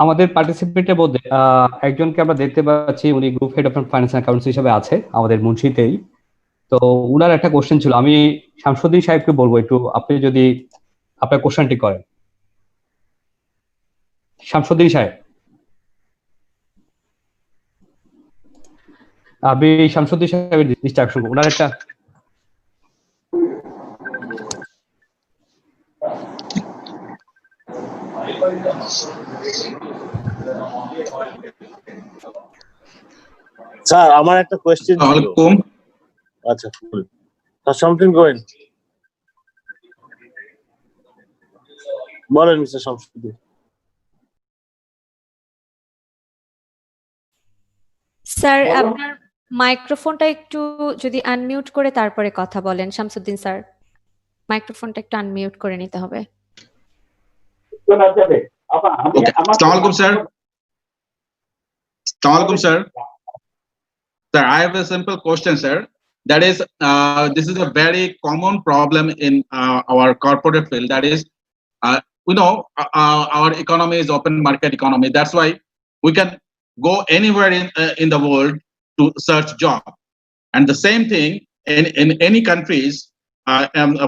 আমাদের পার্টিসিপেন্টের মধ্যে একজনকে আমরা দেখতে পাচ্ছি, উনি group head of finance accounts হিসেবে আছে আমাদের মুন্সিতেই। তো উনার একটা কোশ্চেন ছিল, আমি শামসুদ্দিন সাহেবকে বলবো একটু আপনি যদি আপনার কোশ্চেনটি করেন। শামসুদ্দিন সাহেব, আমি শামসুদ্দিন সাহেবের ডিস্ট্রাকশন, উনার একটা স্যার আমার একটা কোশ্চেন ছিল। আচ্ছা, সামথিং গোইং, বলেন মিস্টার শামসুদ্দিন। স্যার আপনার মাইক্রোফোনটা একটু যদি আনমিউট করে তারপরে কথা বলেন। শামসুদ্দিন স্যার, মাইক্রোফোনটা একটু আনমিউট করে নিতে হবে। Assalamualaikum sir. Assalamualaikum sir. Sir, I have a simple question, sir. That is, this is a very common problem in our corporate field. That is, our economy is open market economy. That's why we can go anywhere in the world to search job. And the same thing in any countries,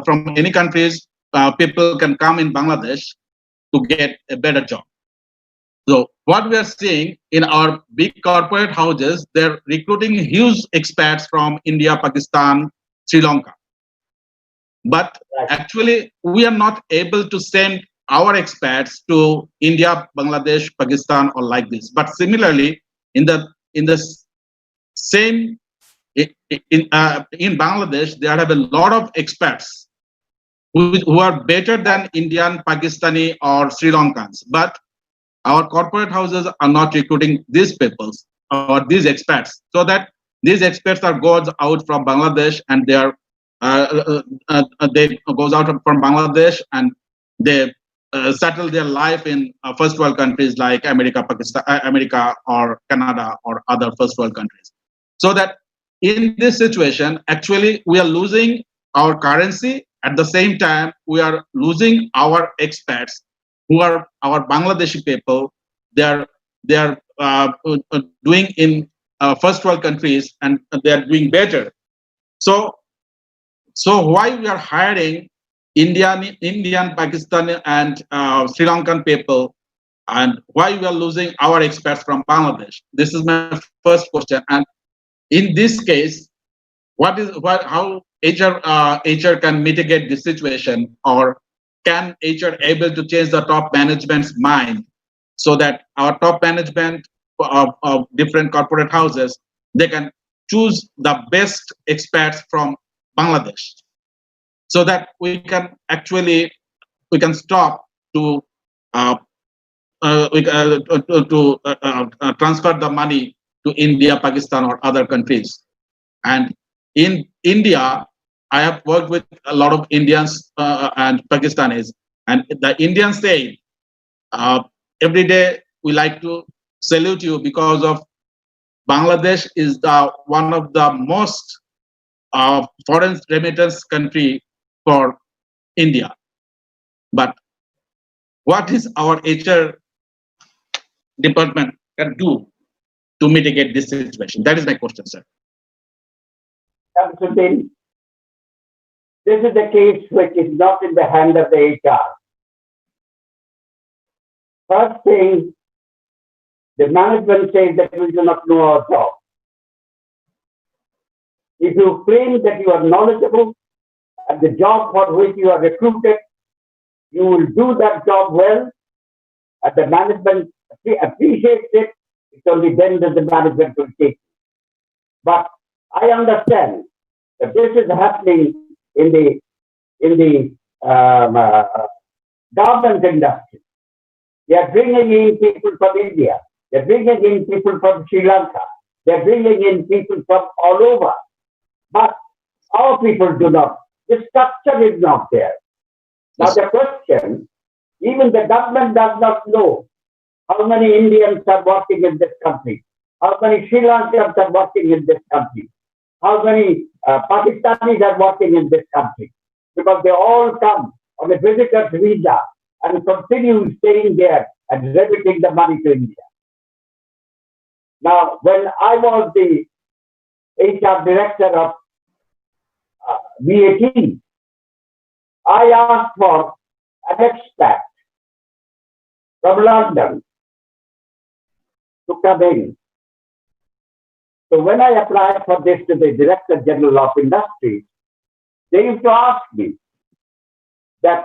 from any countries, people can come in Bangladesh to get a better job. So what we are seeing in our big corporate houses, they're recruiting huge expats from India, Pakistan, Sri Lanka. But actually, we are not able to send our expats to India, Bangladesh, Pakistan, or like this. But similarly, in the same in Bangladesh, there have a lot of expats who are better than Indian, Pakistani, or Sri Lankans. But our corporate houses are not recruiting these people or these expats, so that these expats are goes out from Bangladesh and they goes out from Bangladesh and they settle their life in first world countries like America, Pakistan, America, or Canada, or other first world countries. So that in this situation, actually, we are losing our currency. At the same time, we are losing our expats who are our Bangladeshi people. They are doing in first world countries and they are doing better. So why we are hiring Indian, Pakistani, and Sri Lankan people, and why we are losing our expats from Bangladesh? This is my first question. And in this case, how HR can mitigate this situation, or can HR able to change the top management's mind so that our top management of different corporate houses, they can choose the best expats from Bangladesh, so that we can stop to transfer the money to India, Pakistan, or other countries. And in India, I have worked with a lot of Indians and Pakistanis, and the Indians say, every day we like to salute you because of Bangladesh is one of the most foreign remittance country for India. But what is our HR department can do to mitigate this situation? That is my question, sir. This is the case which is not in the hand of the HR. First thing, the management says that we do not know our job. If you claim that you are knowledgeable at the job for which you are recruited, you will do that job well, and the management appreciates it. It's only then that the management will take it. But I understand that this is happening in the garment industry. They are bringing in people from India. They're bringing in people from Sri Lanka. They're bringing in people from all over. But our people do not. The structure is not there. Now the question, even the government does not know how many Indians are working in this country, how many Sri Lankans are working in this country, how many Pakistanis are working in this country, because they all come on a visitor's visa and continue staying there and remitting the money to India. Now, when I was the HR director of VAT, I asked for an expat from London to come in. So when I applied for this to the Director General of Industries, they used to ask me that,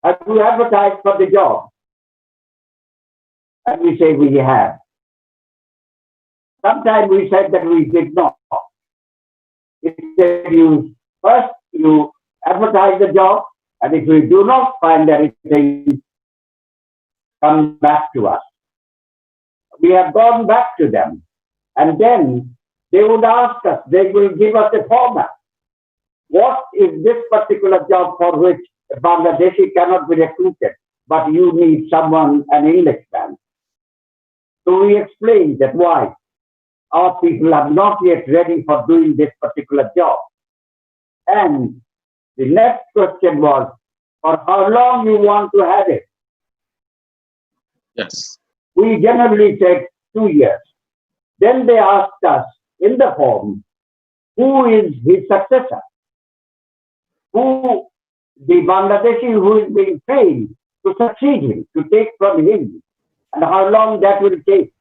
have you advertised for the job? And we say we have. Sometimes we said that we did not. It said first you advertise the job, and if we do not find anything, come back to us. We have gone back to them, and then they would ask us, they will give us a format. What is this particular job for which a Bangladeshi cannot be recruited, but you need someone, an Englishman? So we explained that why our people are not yet ready for doing this particular job. And the next question was, for how long you want to have it? Yes. We generally said 2 years. Then they asked us in the form, who is his successor? Who, the Bangladeshi who is being trained to succeed him, to take from him, and how long that will take.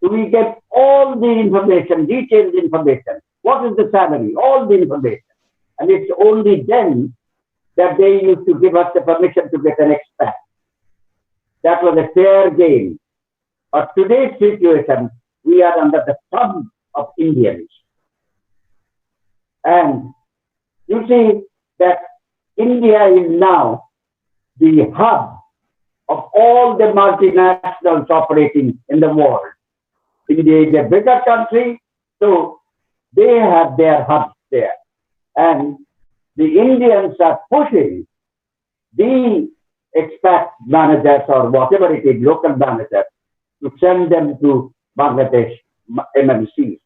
So we get all the information, detailed information. What is the salary? All the information. And it's only then that they used to give us the permission to get an expat. That was a fair game. But today's situation, we are under the thumb of Indians. And you see that India is now the hub of all the multinationals operating in the world. India is a bigger country, so they have their hubs there. And the Indians are pushing the expat managers or whatever it is, local managers, to send them to Bangladesh MNCs.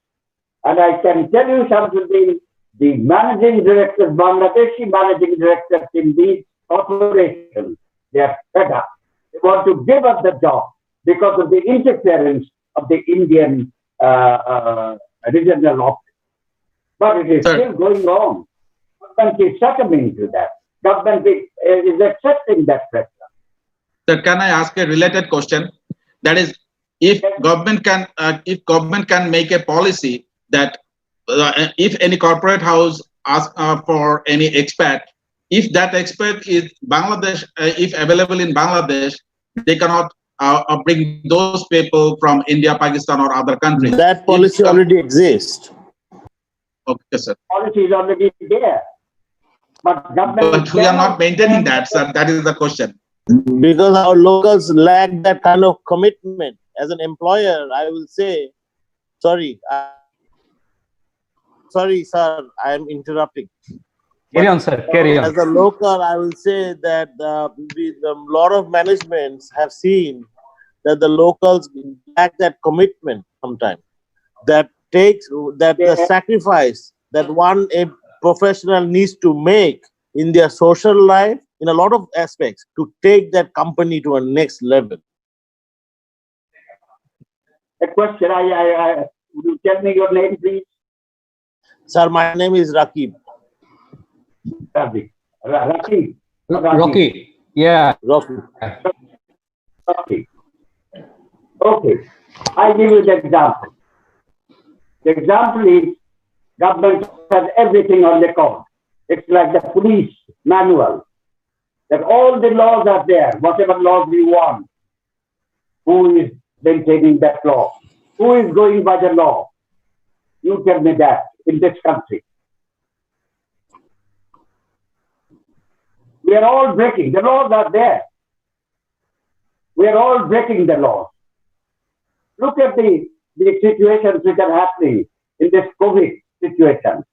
And I can tell you something, the managing directors, Bangladeshi managing directors in these corporations, they are fed up. They want to give up the job because of the interference of the Indian regional office. But it is still going on. Government is succumbing to that. Government is accepting that pressure. Sir, can I ask a related question? That is, if government can make a policy that if any corporate house asks for any expat, if that expat is Bangladesh, if available in Bangladesh, they cannot bring those people from India, Pakistan, or other countries. That policy already exists. Okay, sir. Policy is already there. But we are not maintaining that, sir. That is the question. Because our locals lack that kind of commitment. As an employer, I will say, sorry, sir, I am interrupting. Carry on, sir. Carry on. As a local, I will say that a lot of managements have seen that the locals lack that commitment sometimes. that the sacrifice that a professional needs to make in their social life in a lot of aspects to take that company to a next level. A question, would you tell me your name, please? Sir, my name is Rakib. Rocky. Rocky. Yeah. Rocky. Okay. Okay. I give you the example. The example is government has everything on record. It's like the police manual. That all the laws are there, whatever laws we want. Who is maintaining that law? Who is going by the law? You tell me that in this country. We are all breaking. The laws are there. We are all breaking the laws. Look at the situations which are happening in this COVID situation.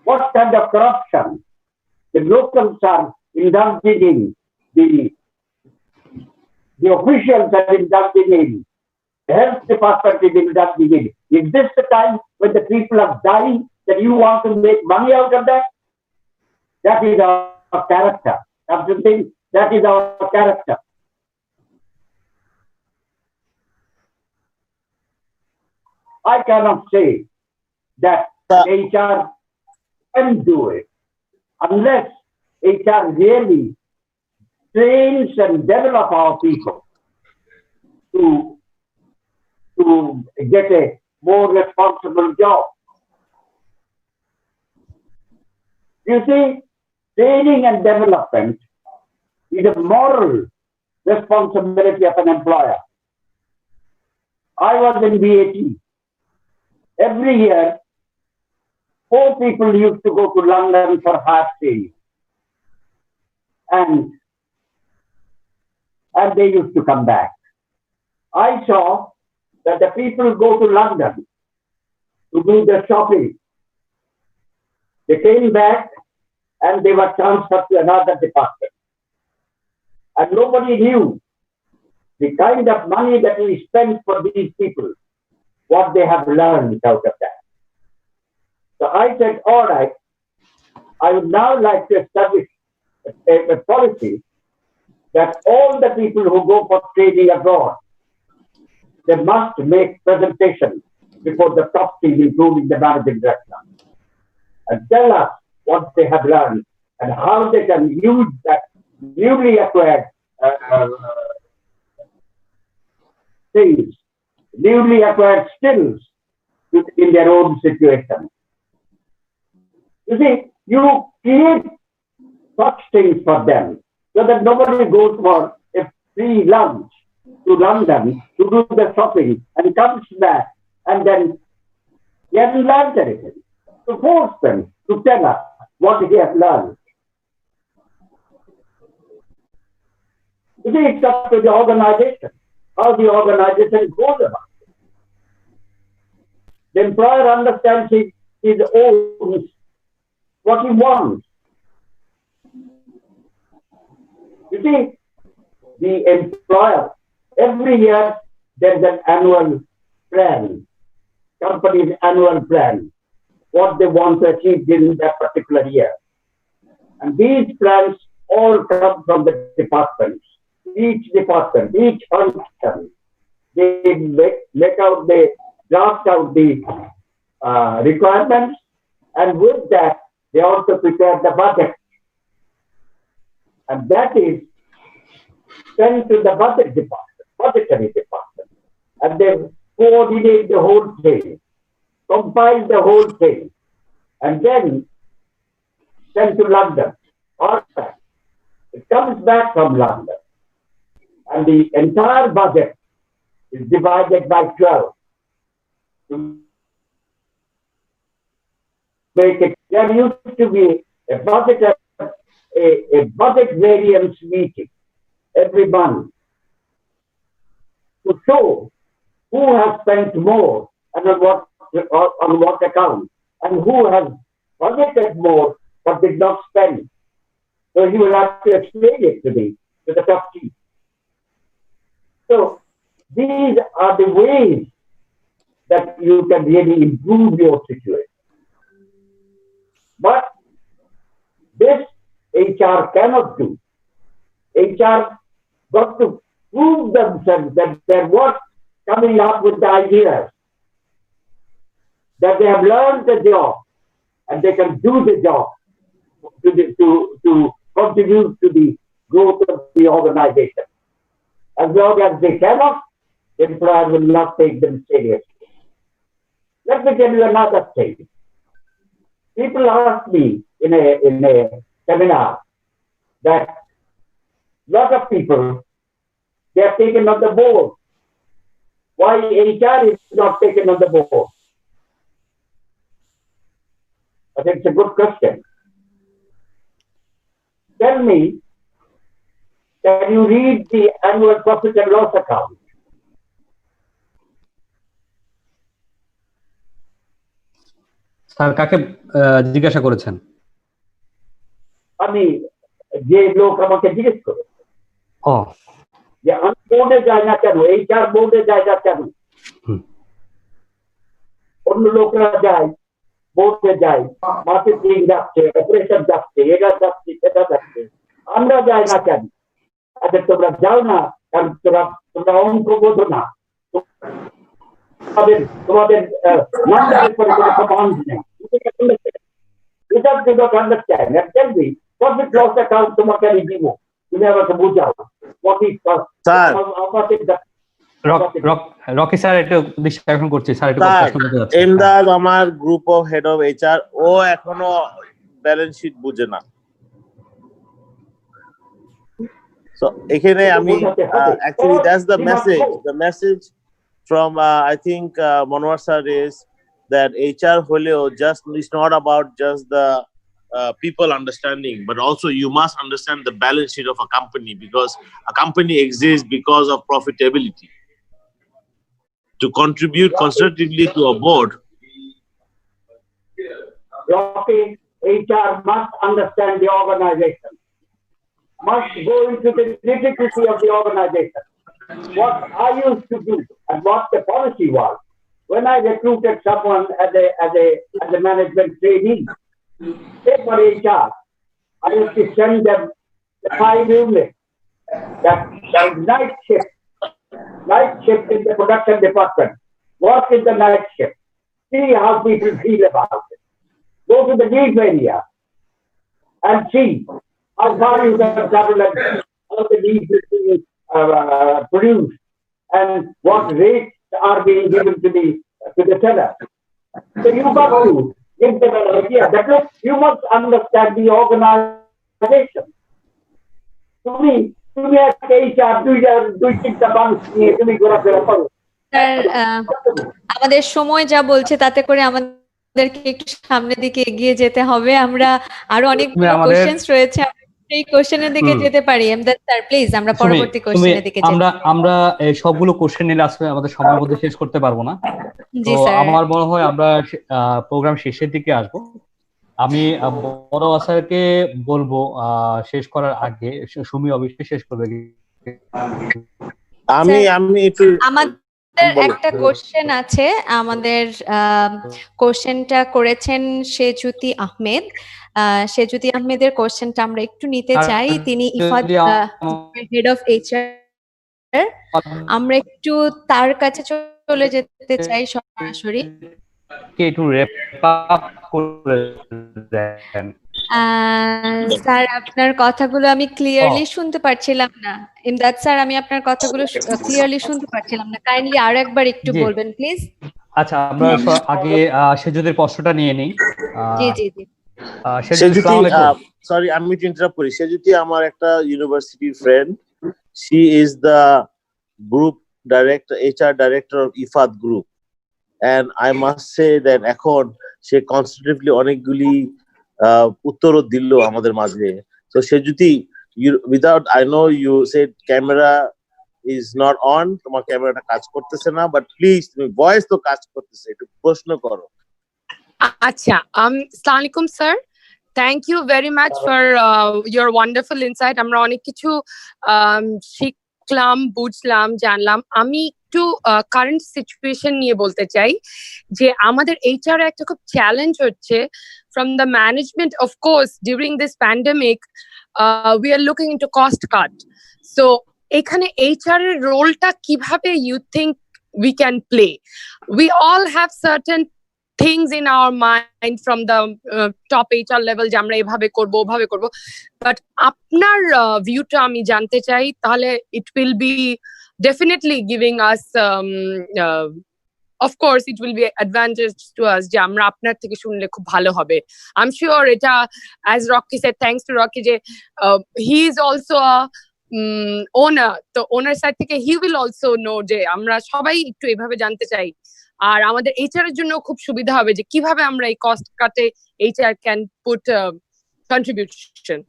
What kind of corruption? The locals are indulging in, the officials are indulging in, the health department is indulging in. Is this the time when the people are dying that you want to make money out of that? That is our character. Absolutely, that is our character. I cannot say that HR can do it unless HR really trains and develop our people to get a more responsible job. You see, training and development is a moral responsibility of an employer. I was in VAT. Every year, 4 people used to go to London for heart training. And they used to come back. I saw that the people go to London to do the shopping. They came back and they were transferred to another department. And nobody knew the kind of money that we spent for these people, what they have learned out of that. So I said, all right, I would now like to establish a policy that all the people who go for training abroad, they must make presentations before the top team, including the managing director, and tell us what they have learned and how they can use that newly acquired things, newly acquired skills in their own situation. You see, you create such things for them so that nobody goes for a free lunch to London to do the shopping and comes back and then he hasn't learned anything. To force them to tell us what he has learned. You see, it's up to the organization, how the organization goes about it. The employer understands his own, what he wants. You see, the employer, every year there's an annual plan, company's annual plan, what they want to achieve in that particular year. And these plans all come from the departments. Each department, each function, they draft out the requirements, and with that, they also prepare the budget. And that is sent to the budgetary department. And they coordinate the whole thing, compile the whole thing, and then sent to London. All right. It comes back from London. And the entire budget is divided by 12. To make it, there used to be a budget variance meeting every month to show who has spent more and on what account, and who has budgeted more but did not spend. So he will have to explain it to the top chief. So these are the ways that you can really improve your situation. But this HR cannot do. HR got to prove themselves that they're what coming up with the ideas, that they have learned the job and they can do the job to contribute to the growth of the organization. As long as they cannot, the employer will not take them seriously. Let me tell you another thing. People ask me in a seminar that a lot of people, they are taken on the board. Why HR is not taken on the board? I think it's a good question. Tell me, can you read the annual profit and loss account? Sir কাকে জিজ্ঞাসা করেছেন? আমি যে লোক আমাকে জিজ্ঞেস করে ও যে আমি বোর্ডে যাই না কেন, HR বোর্ডে যাই না কেন, অন্য লোকরা যায়, বোর্ডে যায়, মার্কেটিং যাচ্ছে, অপারেশন যাচ্ছে, এটা যাচ্ছে, সেটা যাচ্ছে, আমরা যাই না কেন? আচ্ছা তোমরা যাও না কারণ তোমরা অঙ্ক বোঝো না, তোমাদের নাম্বারের পরে কোনো কমান্ড নেই। এটা do not understand. And tell me, profit loss account তোমাকে আমি দিব, তুমি আমাকে বুঝাও। What is রকি স্যার একটু ডিসকাশন করছি স্যার, একটু প্রশ্ন করতে যাচ্ছি। এমদাদ আমার group of head of HR, ও এখনো ব্যালেন্স শিট বুঝে না। So এখানে আমি actually that's the message from I think Monower sir is that HR holeo just is not about just the people understanding, but also you must understand the balance sheet of a company, because a company exists because of profitability. To contribute constructively to a board, HR must understand the organization, must go into the nitty-gritty of the organization. What I used to do and what the policy was when I recruited someone as a management trainee, say for HR, I used to send them the 5 units that night shift in the production department, work in the night shift, see how people feel about it. Go to the deep area and see how far you can travel and how the needs is being produced and what rates are being given to the seller. So you got to give them an idea that look, you must understand the organization. To me as HR, দুই তিনটা মানুষ নিয়ে তুমি ঘোরাফেরা করো। আমাদের সময় যা বলছে তাতে করে আমাদেরকে একটু সামনের দিকে এগিয়ে যেতে হবে। আমরা আরো অনেক কোশ্চেনস রয়েছে, এই কোশ্চেনের দিকে যেতে পারি। এমদাদ স্যার প্লিজ আমরা পরবর্তী কোশ্চেনের দিকে যাই। আমরা সবগুলো কোশ্চেন নিলে আসলে আমাদের সময়ের মধ্যে শেষ করতে পারবো না। জি তো স্যার, আমার মনে হয় আমরা প্রোগ্রাম শেষের দিকে আসবো। আমি বড় স্যারকে বলবো শেষ করার আগে, সুমি অবশ্যই শেষ করবে। আমি একটু আমাদের একটা কোশ্চেন আছে, আমাদের কোশ্চেনটা করেছেন সেজুতি আহমেদ। সেজুতি আহমেদের কোশ্চেনটা আমরা একটু নিতে চাই। তিনি ইফাদ হেড অফ HR, আমরা একটু তার কাছে চলে যেতে চাই সরাসরি। একটু র‍্যাপ আপ করে দেন স্যার, আপনার কথাগুলো আমি ক্লিয়ারলি শুনতে পারছিলাম না। ইমদাদ স্যার, আমি আপনার কথাগুলো ক্লিয়ারলি শুনতে পারছিলাম না, কাইন্ডলি আর একবার একটু বলবেন প্লিজ। আচ্ছা, আমরা আগে সেজুদের প্রশ্নটা নিয়ে নিই। জি জি জি। সেজুতি, সরি আমি একটু ইন্টারাপ্ট করি। সেজুতি আমার একটা ইউনিভার্সিটির friend, she is the group director, HR director of IFAD group, and I must say that এখন সে কনস্ট্রাকটিভলি অনেকগুলি উত্তরও দিল আমাদের মাঝে। So Sejuti, without, I know you said camera is not on, তোমার ক্যামেরাটা কাজ করতেছে না, but please তুমি ভয়েস তো কাজ করতেছে, একটু প্রশ্ন করো। আচ্ছা, আসসালামু আলাইকুম sir, thank you very much for your wonderful insight. আমরা অনেক কিছু শিখলাম, বুঝলাম, জানলাম। আমি একটু কারেন্ট সিচুয়েশন নিয়ে বলতে চাই যে আমাদের এইচআর একটা খুব চ্যালেঞ্জ হচ্ছে from the management. Of course, during this pandemic, we are looking into cost cut. So এখানে এইচআর এর রোলটা কিভাবে you think we can play? We all have certain things in our mind from the top HR level যে আমরা এভাবে করব ওভাবে করব, বাট আপনার ভিউটা আমি জানতে চাই, তাহলে it will be definitely giving us of course it will be advantage to us যে আমরা আপনার থেকে শুনলে খুব ভালো হবে. I'm sure এটা, as Rocky said, thanks to Rocky যে he is also a owner, তো ওনার সাইড থেকে he will also know যে আমরা সবাই একটু এভাবে জানতে চাই, আর আমাদের এইচআর এর জন্য খুব সুবিধা হবে যে কিভাবে আমরা এই cost cut HR can put contribution.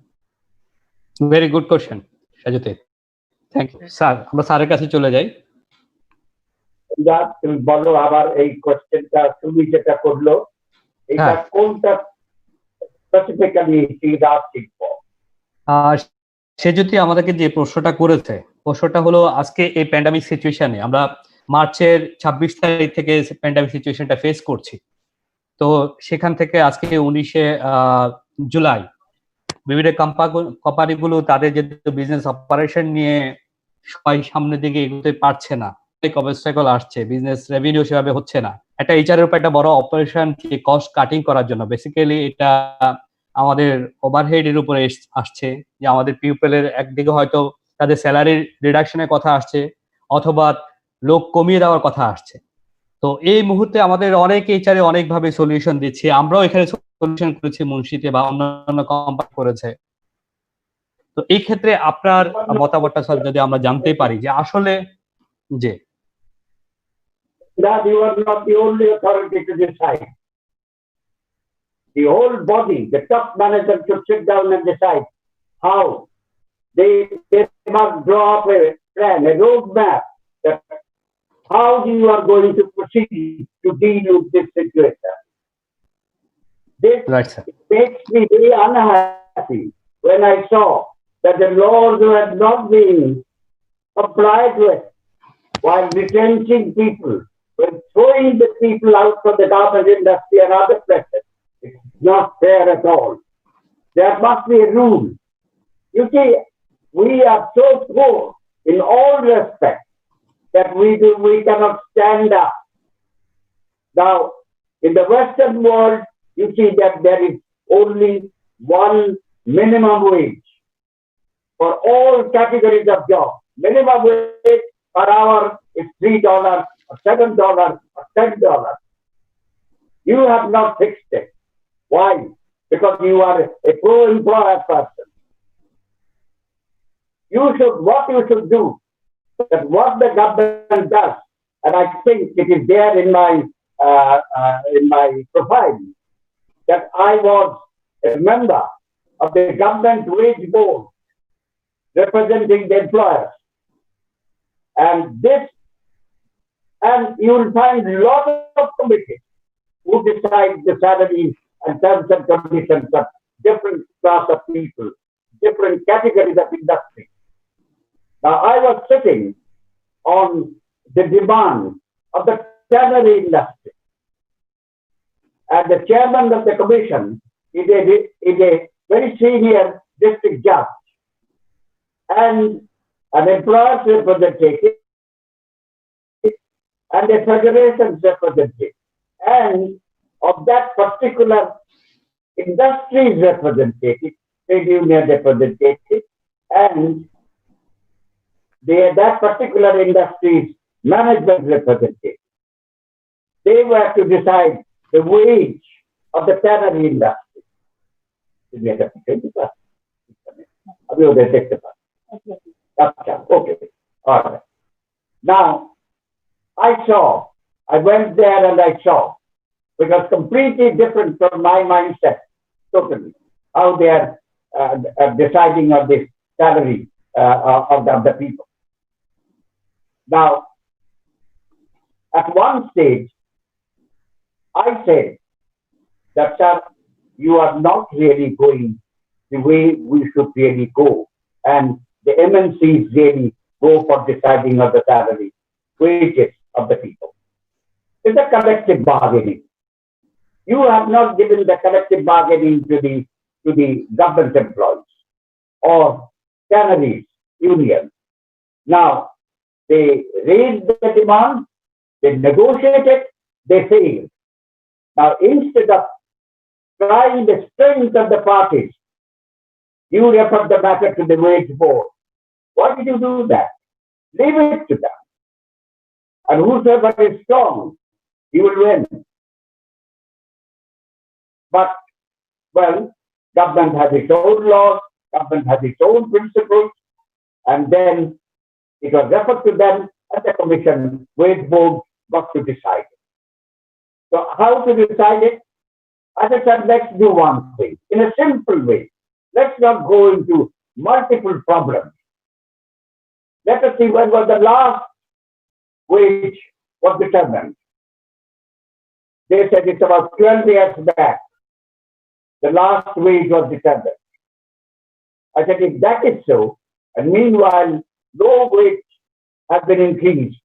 Very good question সাজুতে, থ্যাংক ইউ স্যার. আমরা স্যারের কাছে চলে যাই. তুমি বলো আবার এই কোশ্চেনটা তুমি যেটা করলো এটা কোনটা স্পেসিফিক্যালি ইজ আস্কিং ফর? সে যদি আমাদেরকে যে প্রশ্নটা করেছে, প্রশ্নটা হলো আজকে এই প্যান্ডামিক সিচুয়েশনে আমরা মার্চের 26 তারিখ থেকে প্যান্ডামিক সিচুয়েশনটা ফেস করছি. তো সেখান থেকে আজকে 19শে জুলাই বিভিন্ন কোম্পানিগুলো তাদের যে বিজনেস অপারেশন নিয়ে সবাই সামনের দিকে এগোতে পারছে না, অবস্টাকল আসছে, বিজনেস রেভিনিউ সেভাবে হচ্ছে না. একটা এইচআর এর উপর একটা বড় অপারেশন কস্ট কাটিং করার জন্য বেসিক্যালি এটা আমাদের ওভারহেড এর উপরে আসছে, যে আমাদের পিপলের একদিকে হয়তো তাদের স্যালারি রিডাকশনের কথা আসছে অথবা লোক কমিয়ে দেওয়ার কথা আসছে. তো এই মুহূর্তে আমাদের অনেক এইচআরে অনেকভাবে সলিউশন দিচ্ছে, আমরাও এখানে সলিউশন করেছি মুন্সিতে বা অন্যান্য কোম্পানি করেছে. তো এই ক্ষেত্রে আপনার মতামতটা স্যার যদি আমরা জানতে পারি যে আসলে যে that you are not the only authority to decide. The whole body, the top management should sit down and decide how they must draw up a plan, a roadmap, that how you are going to proceed to deal with this situation. This makes me very unhappy when I saw that the laws were not being complied with while retrenching people, when throwing the people out from the garment industry and other places. It's not fair at all. There must be a rule. You see, we are so poor in all respects that we cannot stand up. Now, in the Western world, you see that there is only one minimum wage for all categories of jobs. Minimum wage per hour is $3 or $7 or $10. You have not fixed it. Why? Because you are a pro-employer person. What you should do, that what the government does, and I think it is there in my profile, that I was a member of the government wage board representing the employers. And you will find a lot of committees who decide the salaries and terms and conditions of different class of people, different categories of industry. Now, I was sitting on the demand of the tannery industry, and the chairman of the commission is a very senior district judge and an employer's representative and a federation's representative, and of that particular industry's representative, trade union representative, and that particular industry's management representative. They were to decide the wage of the tannery industry. Okay. All right. Now, I went there and I saw, because completely different from my mindset, totally, how they are deciding on this salary of the people. Now, at one stage, I said that, sir, you are not really going the way we should really go, and the MNCs really go for deciding of the salary. wages of the people. It's a collective bargaining. You have not given the collective bargaining to the government employees or salaries, unions. Now, they raised the demand, they negotiated, they failed. Now, instead of trying the strength of the parties, you refer the matter to the wage board. Why did you do that? Leave it to them. And whosoever is strong, he will win. But, well, government has its own laws, government has its own principles, and then it was referred to them, and the commission, wage board, got to decide it. So how to decide it? As I said, let's do one thing in a simple way. Let's not go into multiple problems. Let us see when was the last wage was determined. They said it's about 12 years back. The last wage was determined. I said, if that is so, and meanwhile, no wage has been increased,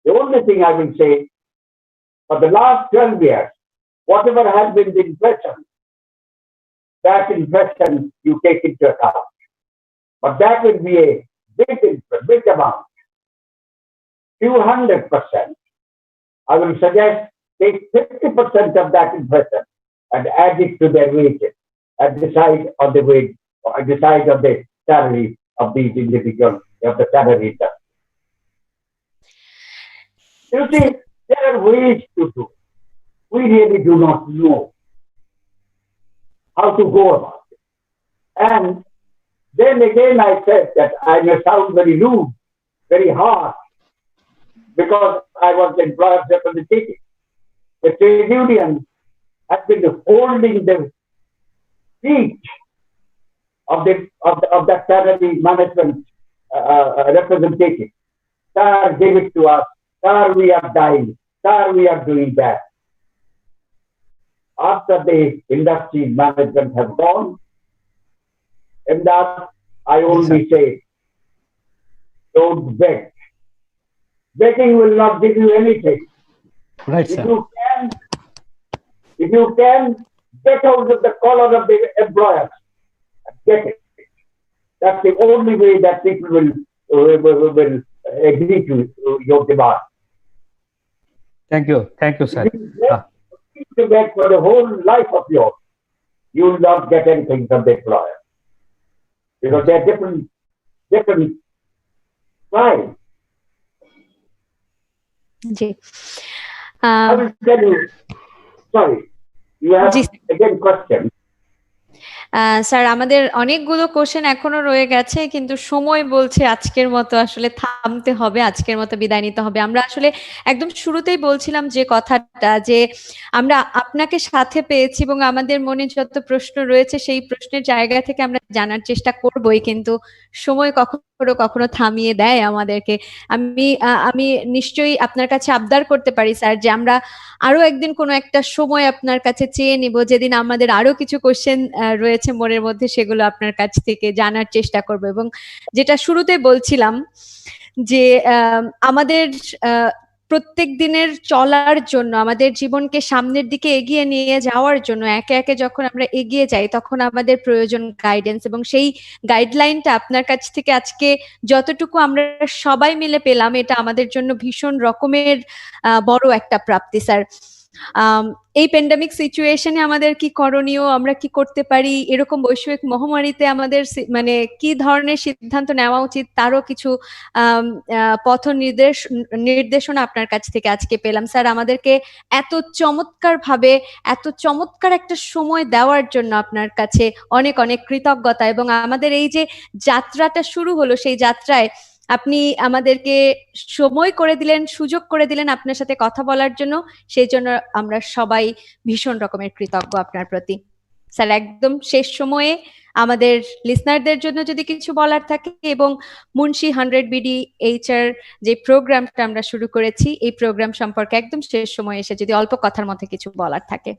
the only thing I will say, for the last 12 years, whatever has been the inflation, that inflation you take into account. But that will be a big amount, 200%. I will suggest take 50% of that inflation and add it to their wages and decide on the wage, or decide on the salary of these individuals, of the salary industry. You see, there are ways to do it. We really do not know how to go about it. And then again I said that I may sound very rude, very harsh, because I was employer's representative. The trade union has been holding the seat of that salary management representative. Sir, give it to us. Sir, we are dying. Sir, we are doing that. After the industry management has gone, and that I only say, don't beg. Begging will not give you anything. Right, sir. If you can get out of the collar of the employers, get it. That's the only way that people will agree to your demand. Thank you, sir. If you get for the whole life of yours, you will not get anything from the employer, because they're different kinds. I will tell you. Sorry, you have again question. Sir আমাদের অনেকগুলো question এখনো রয়ে গেছে, কিন্তু সময় বলছে আজকের মতো আসলে থামতে হবে, আজকের মতো বিদায় নিতে হবে। আমরা আসলে একদম শুরুতেই বলছিলাম যে কথাটা, যে আমরা আপনাকে সাথে পেয়েছি এবং আমাদের মনে যত প্রশ্ন রয়েছে সেই প্রশ্নের জায়গা থেকে আমরা জানার চেষ্টা করবই, কিন্তু সময় কখনো কখনো থামিয়ে দেয় আমাদেরকে। আমি নিশ্চয়ই আপনার কাছে আবদার করতে পারি স্যার, যে আমরা আরো একদিন কোনো একটা সময় আপনার কাছে চেয়ে নিব, যেদিন আমাদের আরো কিছু কোশ্চেন রয়েছে মনের মধ্যে, সেগুলো আপনার কাছ থেকে জানার চেষ্টা করব। এবং যেটা শুরুতে বলছিলাম যে আমাদের প্রত্যেক দিনের চলার জন্য, আমাদের জীবনকে সামনের দিকে এগিয়ে নিয়ে যাওয়ার জন্য একে একে যখন আমরা এগিয়ে যাই, তখন আমাদের প্রয়োজন গাইডেন্স, এবং সেই গাইডলাইনটা আপনার কাছ থেকে আজকে যতটুকু আমরা সবাই মিলে পেলাম, এটা আমাদের জন্য ভীষণ রকমের বড় একটা প্রাপ্তি স্যার। এই প্যান্ডেমিক সিচুয়েশনে আমাদের কি করণীয়, আমরা কি করতে পারি, এরকম বৈশ্বিক মহামারীতে আমাদের মানে কি ধরনের সিদ্ধান্ত নেওয়া উচিত, তারও কিছু পথ নির্দেশনা আপনার কাছ থেকে আজকে পেলাম স্যার। আমাদেরকে এত চমৎকার ভাবে, এত চমৎকার একটা সময় দেওয়ার জন্য আপনার কাছে অনেক অনেক কৃতজ্ঞতা। এবং আমাদের এই যে যাত্রাটা শুরু হলো, সেই যাত্রায় আপনি আমাদেরকে সময় করে দিলেন, সুযোগ করে দিলেন আপনার সাথে কথা বলার জন্য, সেই জন্য আমরা সবাই ভীষণ রকমের কৃতজ্ঞ আপনার প্রতি স্যার। একদম শেষ সময়ে আমাদের লিসনারদের জন্য যদি কিছু বলার থাকে, এবং মুন্সি 100 বিডি HR যে প্রোগ্রামটা আমরা শুরু করেছি, এই প্রোগ্রাম সম্পর্কে একদম শেষ সময় এসে যদি অল্প কথার মধ্যে কিছু বলার থাকে।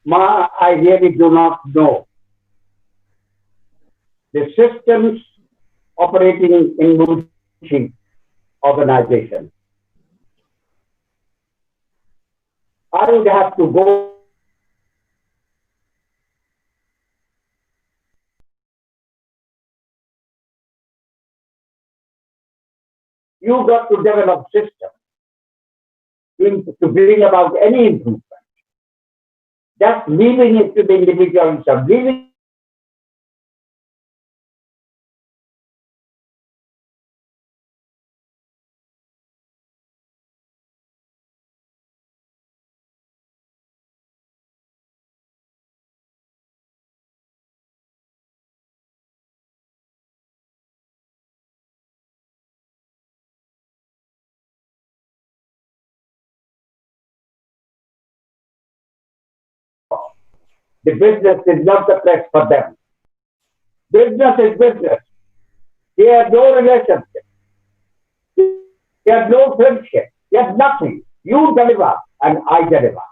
Ma, I really do not know the systems operating in MUNSHI organization. I would have to go you got to develop systems to bring about any improvement. Just leaving it to the individuals, leaving the business is not the place for them. Business is business. They have no relationship. They have no friendship. They have nothing. You deliver and I deliver.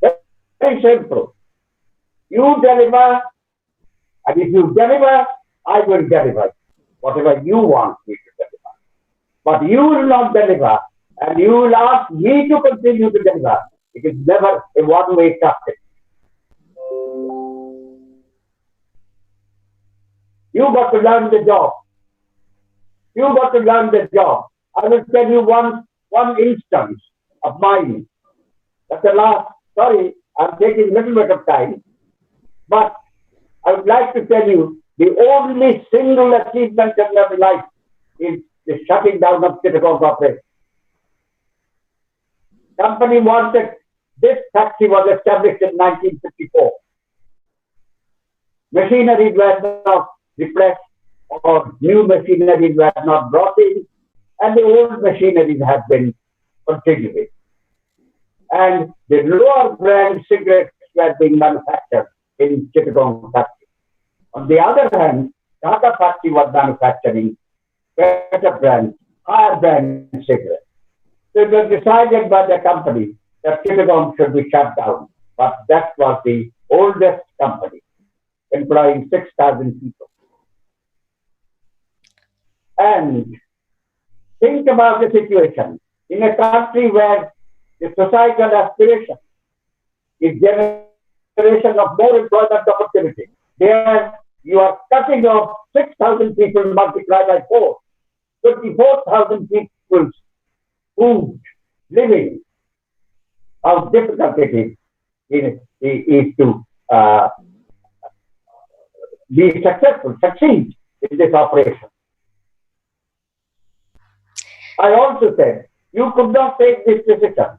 Very simple. You deliver, and if you deliver, I will deliver whatever you want me to deliver. But you will not deliver, and you will ask me to continue to deliver. It is never a one-way traffic. You got to learn the job. You got to learn the job. I will tell you one instance of mine. That's the last. Sorry, I'm taking a little bit of time, but I would like to tell you the only single achievement of my life is the shutting down of Chittagong Corporation. Company wanted, this factory was established in 1954. Machinery were not replaced or new machinery were not brought in, and the old machineries have been continued. And the lower brand cigarettes were being manufactured in Chittagong factory. On the other hand, Tata factory was manufacturing better brand, higher brand cigarettes. So it was decided by the company that Chittagong should be shut down. But that was the oldest company, employing 6,000 people. And think about the situation in a country where the societal aspiration is generation of more employment opportunity. There you are cutting off 6,000 people multiplied by 4, 24,000 people's food, living. How difficult it is to be successful, succeed in this operation. I also said, you could not take this decision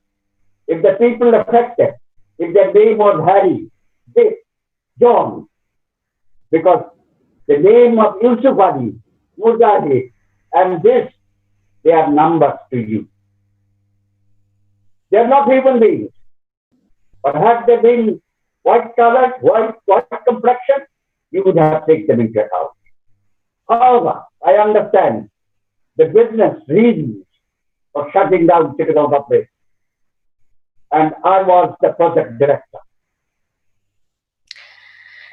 if the people affected, if their name was Harry, Dick, John, because the name of Yusuf Ali, Mujahid, and this, they are numbers to you. They are not human beings. But had they been white colored, white complexion, you would have taken them into account. However, I understand the business reasons for shutting down Chittagong Corporation. And I was the project director.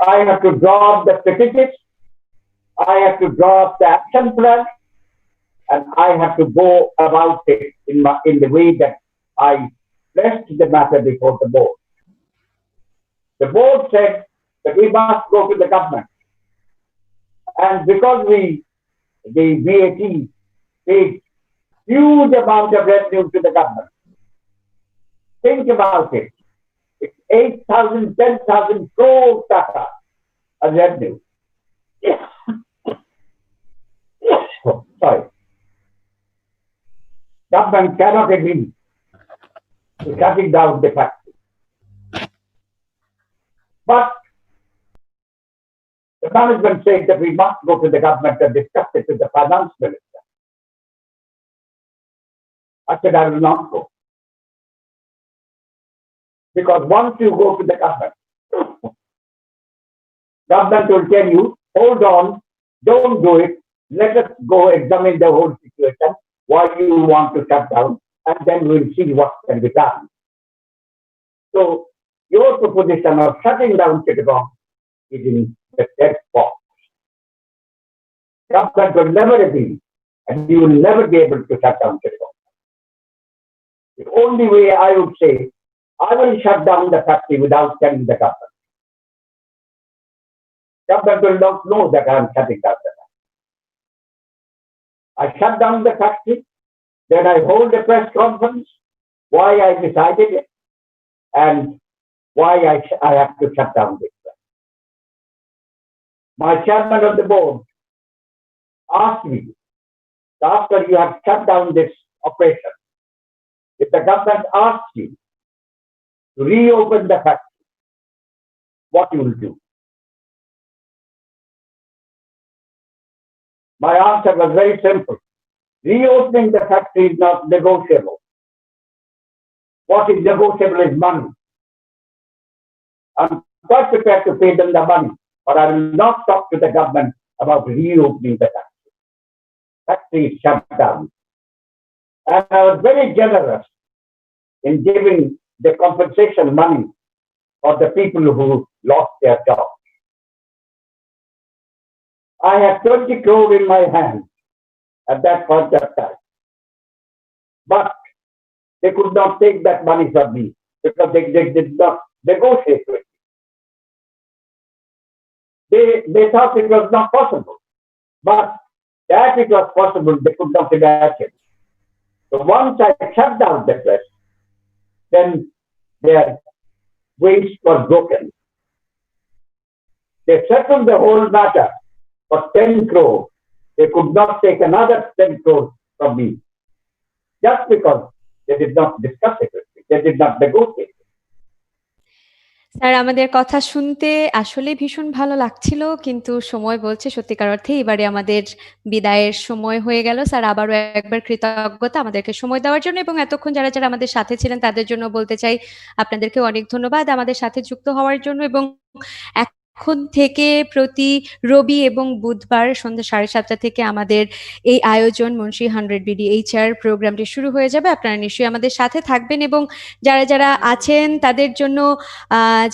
I have to draw up the statistics, I have to draw up the action plan, and I have to go about it in the way that I placed the matter before the board. The board said that we must go to the government. And because the VAT paid huge amount of revenue to the government. Think about it. It's 8,000, 10,000 crore Tata as revenue. Sorry. Government cannot agree to shutting down the factory. But the management said that we must go to the government and discuss it with the finance minister. I said, I will not go. Because once you go to the government will tell you, hold on, don't do it, let us go examine the whole situation, why you want to shut down, and then we'll see what can be done. So, your proposition of shutting down Chittagong is in the dead box. Government will never agree, and you will never be able to shut down the economy. The only way I would say, I will shut down the factory without telling the government. Government will not know that I am shutting down the factory. I shut down the factory, then I hold a press conference, why I decided it, and why I have to shut down this factory. My chairman of the board asked me, after you have shut down this operation, if the government asks you to reopen the factory, what you will do? My answer was very simple. Reopening the factory is not negotiable. What is negotiable is money. I'm quite prepared to pay them the money, but I will not talk to the government about reopening the factory. Factory is shut down. And I was very generous in giving the compensation money for the people who lost their jobs. I had 20 crore in my hand at that point of time. But they could not take that money from me because they did not negotiate with me. They thought it was not possible. But that it was possible, they could not imagine. So once I shut down the press, then their waist was broken. They settled the whole matter for 10 crore. They could not take another 10 crore from me just because they did not discuss it with me. They did not negotiate. Sir আমাদের কথা শুনতে আসলে ভীষণ ভালো লাগছিল, কিন্তু সময় বলছে সত্যিকার অর্থে এবারে আমাদের বিদায়ের সময় হয়ে গেল। স্যার আবারও একবার কৃতজ্ঞতা আমাদেরকে সময় দেওয়ার জন্য, এবং এতক্ষণ যারা যারা আমাদের সাথে ছিলেন তাদের জন্য বলতে চাই আপনাদেরকে অনেক ধন্যবাদ আমাদের সাথে যুক্ত হওয়ার জন্য। এবং এখন থেকে প্রতি রবি এবং বুধবার সন্ধ্যা 7:30 থেকে আমাদের এই আয়োজন মুন্সি 100 BDHR প্রোগ্রামটি শুরু হয়ে যাবে। আপনারা নিশ্চয়ই আমাদের সাথে থাকবেন, এবং যারা যারা আছেন তাদের জন্য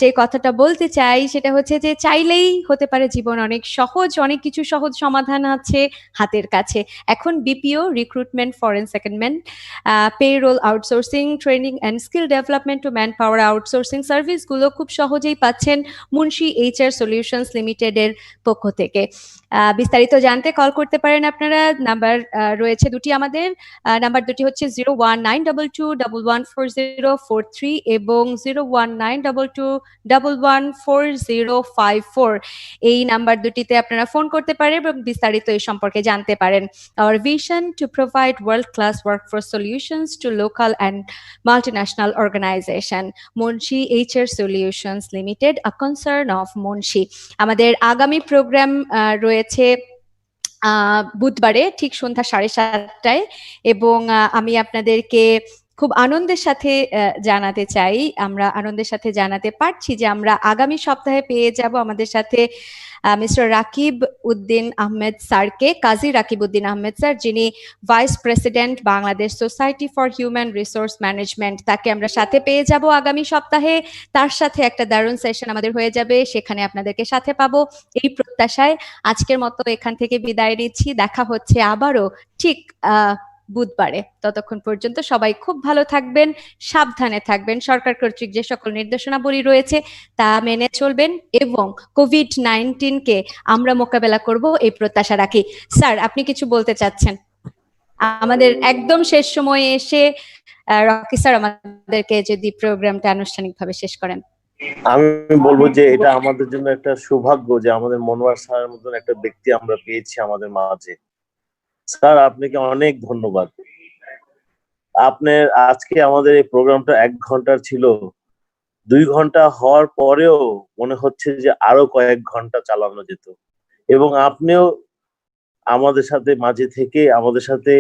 যে কথাটা বলতে চাই সেটা হচ্ছে যে চাইলেই হতে পারে জীবন অনেক সহজ, অনেক কিছু সহজ সমাধান আছে হাতের কাছে। এখন BPO, recruitment, foreign secondment, payroll outsourcing, training and skill development ও ম্যান পাওয়ার আউটসোর্সিং সার্ভিসগুলো খুব সহজেই পাচ্ছেন মুন্সি HR সলিউশনস লিমিটেডের পক্ষ থেকে। বিস্তারিত জানতে কল করতে পারেন আপনারা। নাম্বার রয়েছে দুটি আমাদের। নাম্বার দুটি হচ্ছে 01922114043 এবং 01922114054। এই নাম্বার দুটিতে আপনারা ফোন করতে পারেন এবং বিস্তারিত এই সম্পর্কে জানতে পারেন। Our vision to provide world-class workforce solutions to local and multinational organization. Munshi HR Solutions Limited, a concern of Munshi. আমাদের আগামী প্রোগ্রাম রয়েছে বুধবারে ঠিক সন্ধ্যা 7:30টায়, এবং আমি আপনাদেরকে খুব আনন্দের সাথে জানাতে চাই, আমরা আনন্দের সাথে জানাতে পারছি যে আমরা আগামী সপ্তাহে পেয়ে যাব আমাদের সাথে মিস্টার রাকিব উদ্দিন আহমেদ স্যারকে, কাজী রাকিব উদ্দিন আহমেদ স্যার, যিনি vice president Bangladesh society for human resource management. তাকে আমরা সাথে পেয়ে যাব আগামী সপ্তাহে। তার সাথে একটা দারুণ সেশন আমাদের হয়ে যাবে, সেখানে আপনাদেরকে সাথে পাবো এই প্রত্যাশায় আজকের মতো এখান থেকে বিদায় নিচ্ছি। দেখা হচ্ছে আবারও ঠিক বুধবারে। ততক্ষণ পর্যন্ত সবাই খুব ভালো থাকবেন, সাবধানে থাকবেন, সরকার কর্তৃক যে সকল নির্দেশনাবলী রয়েছে তা মেনে চলবেন, এবং কোভিড-19কে আমরা মোকাবেলা করব এই প্রত্যাশা রাখি। স্যার আপনি কিছু বলতে চাচ্ছেন? আমাদের একদম শেষ সময়ে এসে রকি স্যার আমাদেরকে যদি প্রোগ্রামটা আনুষ্ঠানিকভাবে শেষ করেন। আমি বলবো যে এটা আমাদের জন্য একটা সৌভাগ্য যে আমাদের মনোয়ার স্যারের মতন একটা ব্যক্তি আমরা পেয়েছি আমাদের মাঝে। স্যার আপনাকে অনেক ধন্যবাদ। আপনার আজকে আমাদের এই প্রোগ্রামটা 1 ঘন্টার ছিল, 2 ঘন্টা হওয়ার পরেও মনে হচ্ছে যে আরো কয়েক ঘন্টা চালানো যেত, এবং আপনিও আমাদের সাথে মাঝে থেকে আমাদের সাথে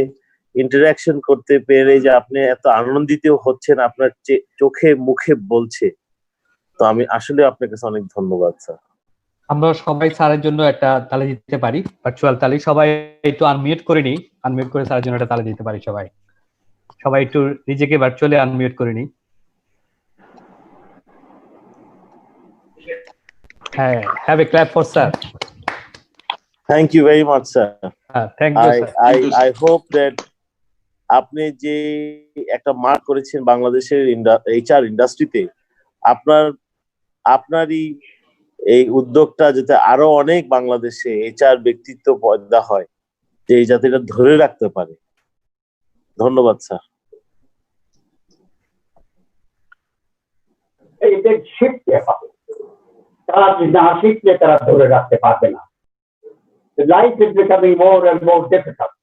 ইন্টারাকশন করতে পেরে যে আপনি এত আনন্দিত হচ্ছেন, আপনার চোখে মুখে বলছে, তো আমি আসলে আপনার কাছে অনেক ধন্যবাদ স্যার। আমরা সবাই স্যারের জন্য একটা তালি দিতে পারি, ভার্চুয়াল তালি। সবাই একটু আনমিউট করে নিই, আনমিউট করে স্যারের জন্য একটা তালি দিতে পারি। সবাই সবাই একটু নিজেকে ভার্চুয়ালি আনমিউট করে নিই। হ্যাঁ, have a clap for sir. Thank you very much, sir. Thank you, sir. I hope that আপনি যে একটা মার্ক করেছেন বাংলাদেশের এইচআর ইন্ডাস্ট্রিতে, আপনারই এই উদ্যোগটা যাতে আরো অনেক বাংলাদেশে এইচআর ব্যক্তিত্ব পয়দা হয়, যে যাতে এটা ধরে রাখতে পারে। ধন্যবাদ স্যার। এদের শিখতে হবে, তারা না শিখলে তারা ধরে রাখতে পারবে না। The life is becoming more and more difficult.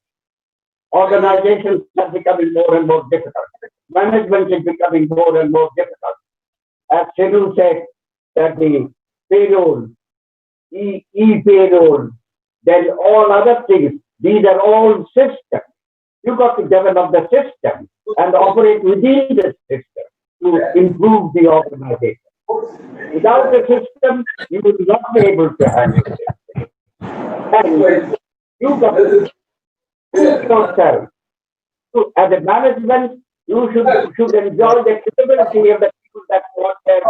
Organizations are becoming more and more difficult. Management is becoming more and more difficult. As Shiru said, that the payroll, e-payroll, then all other things, these are all systems. You got to develop the system and operate within the system to improve the organization. Without the system, you will not be able to handle it. And you got to teach yourself. So as a management, you should enjoy the capability of the people that work there.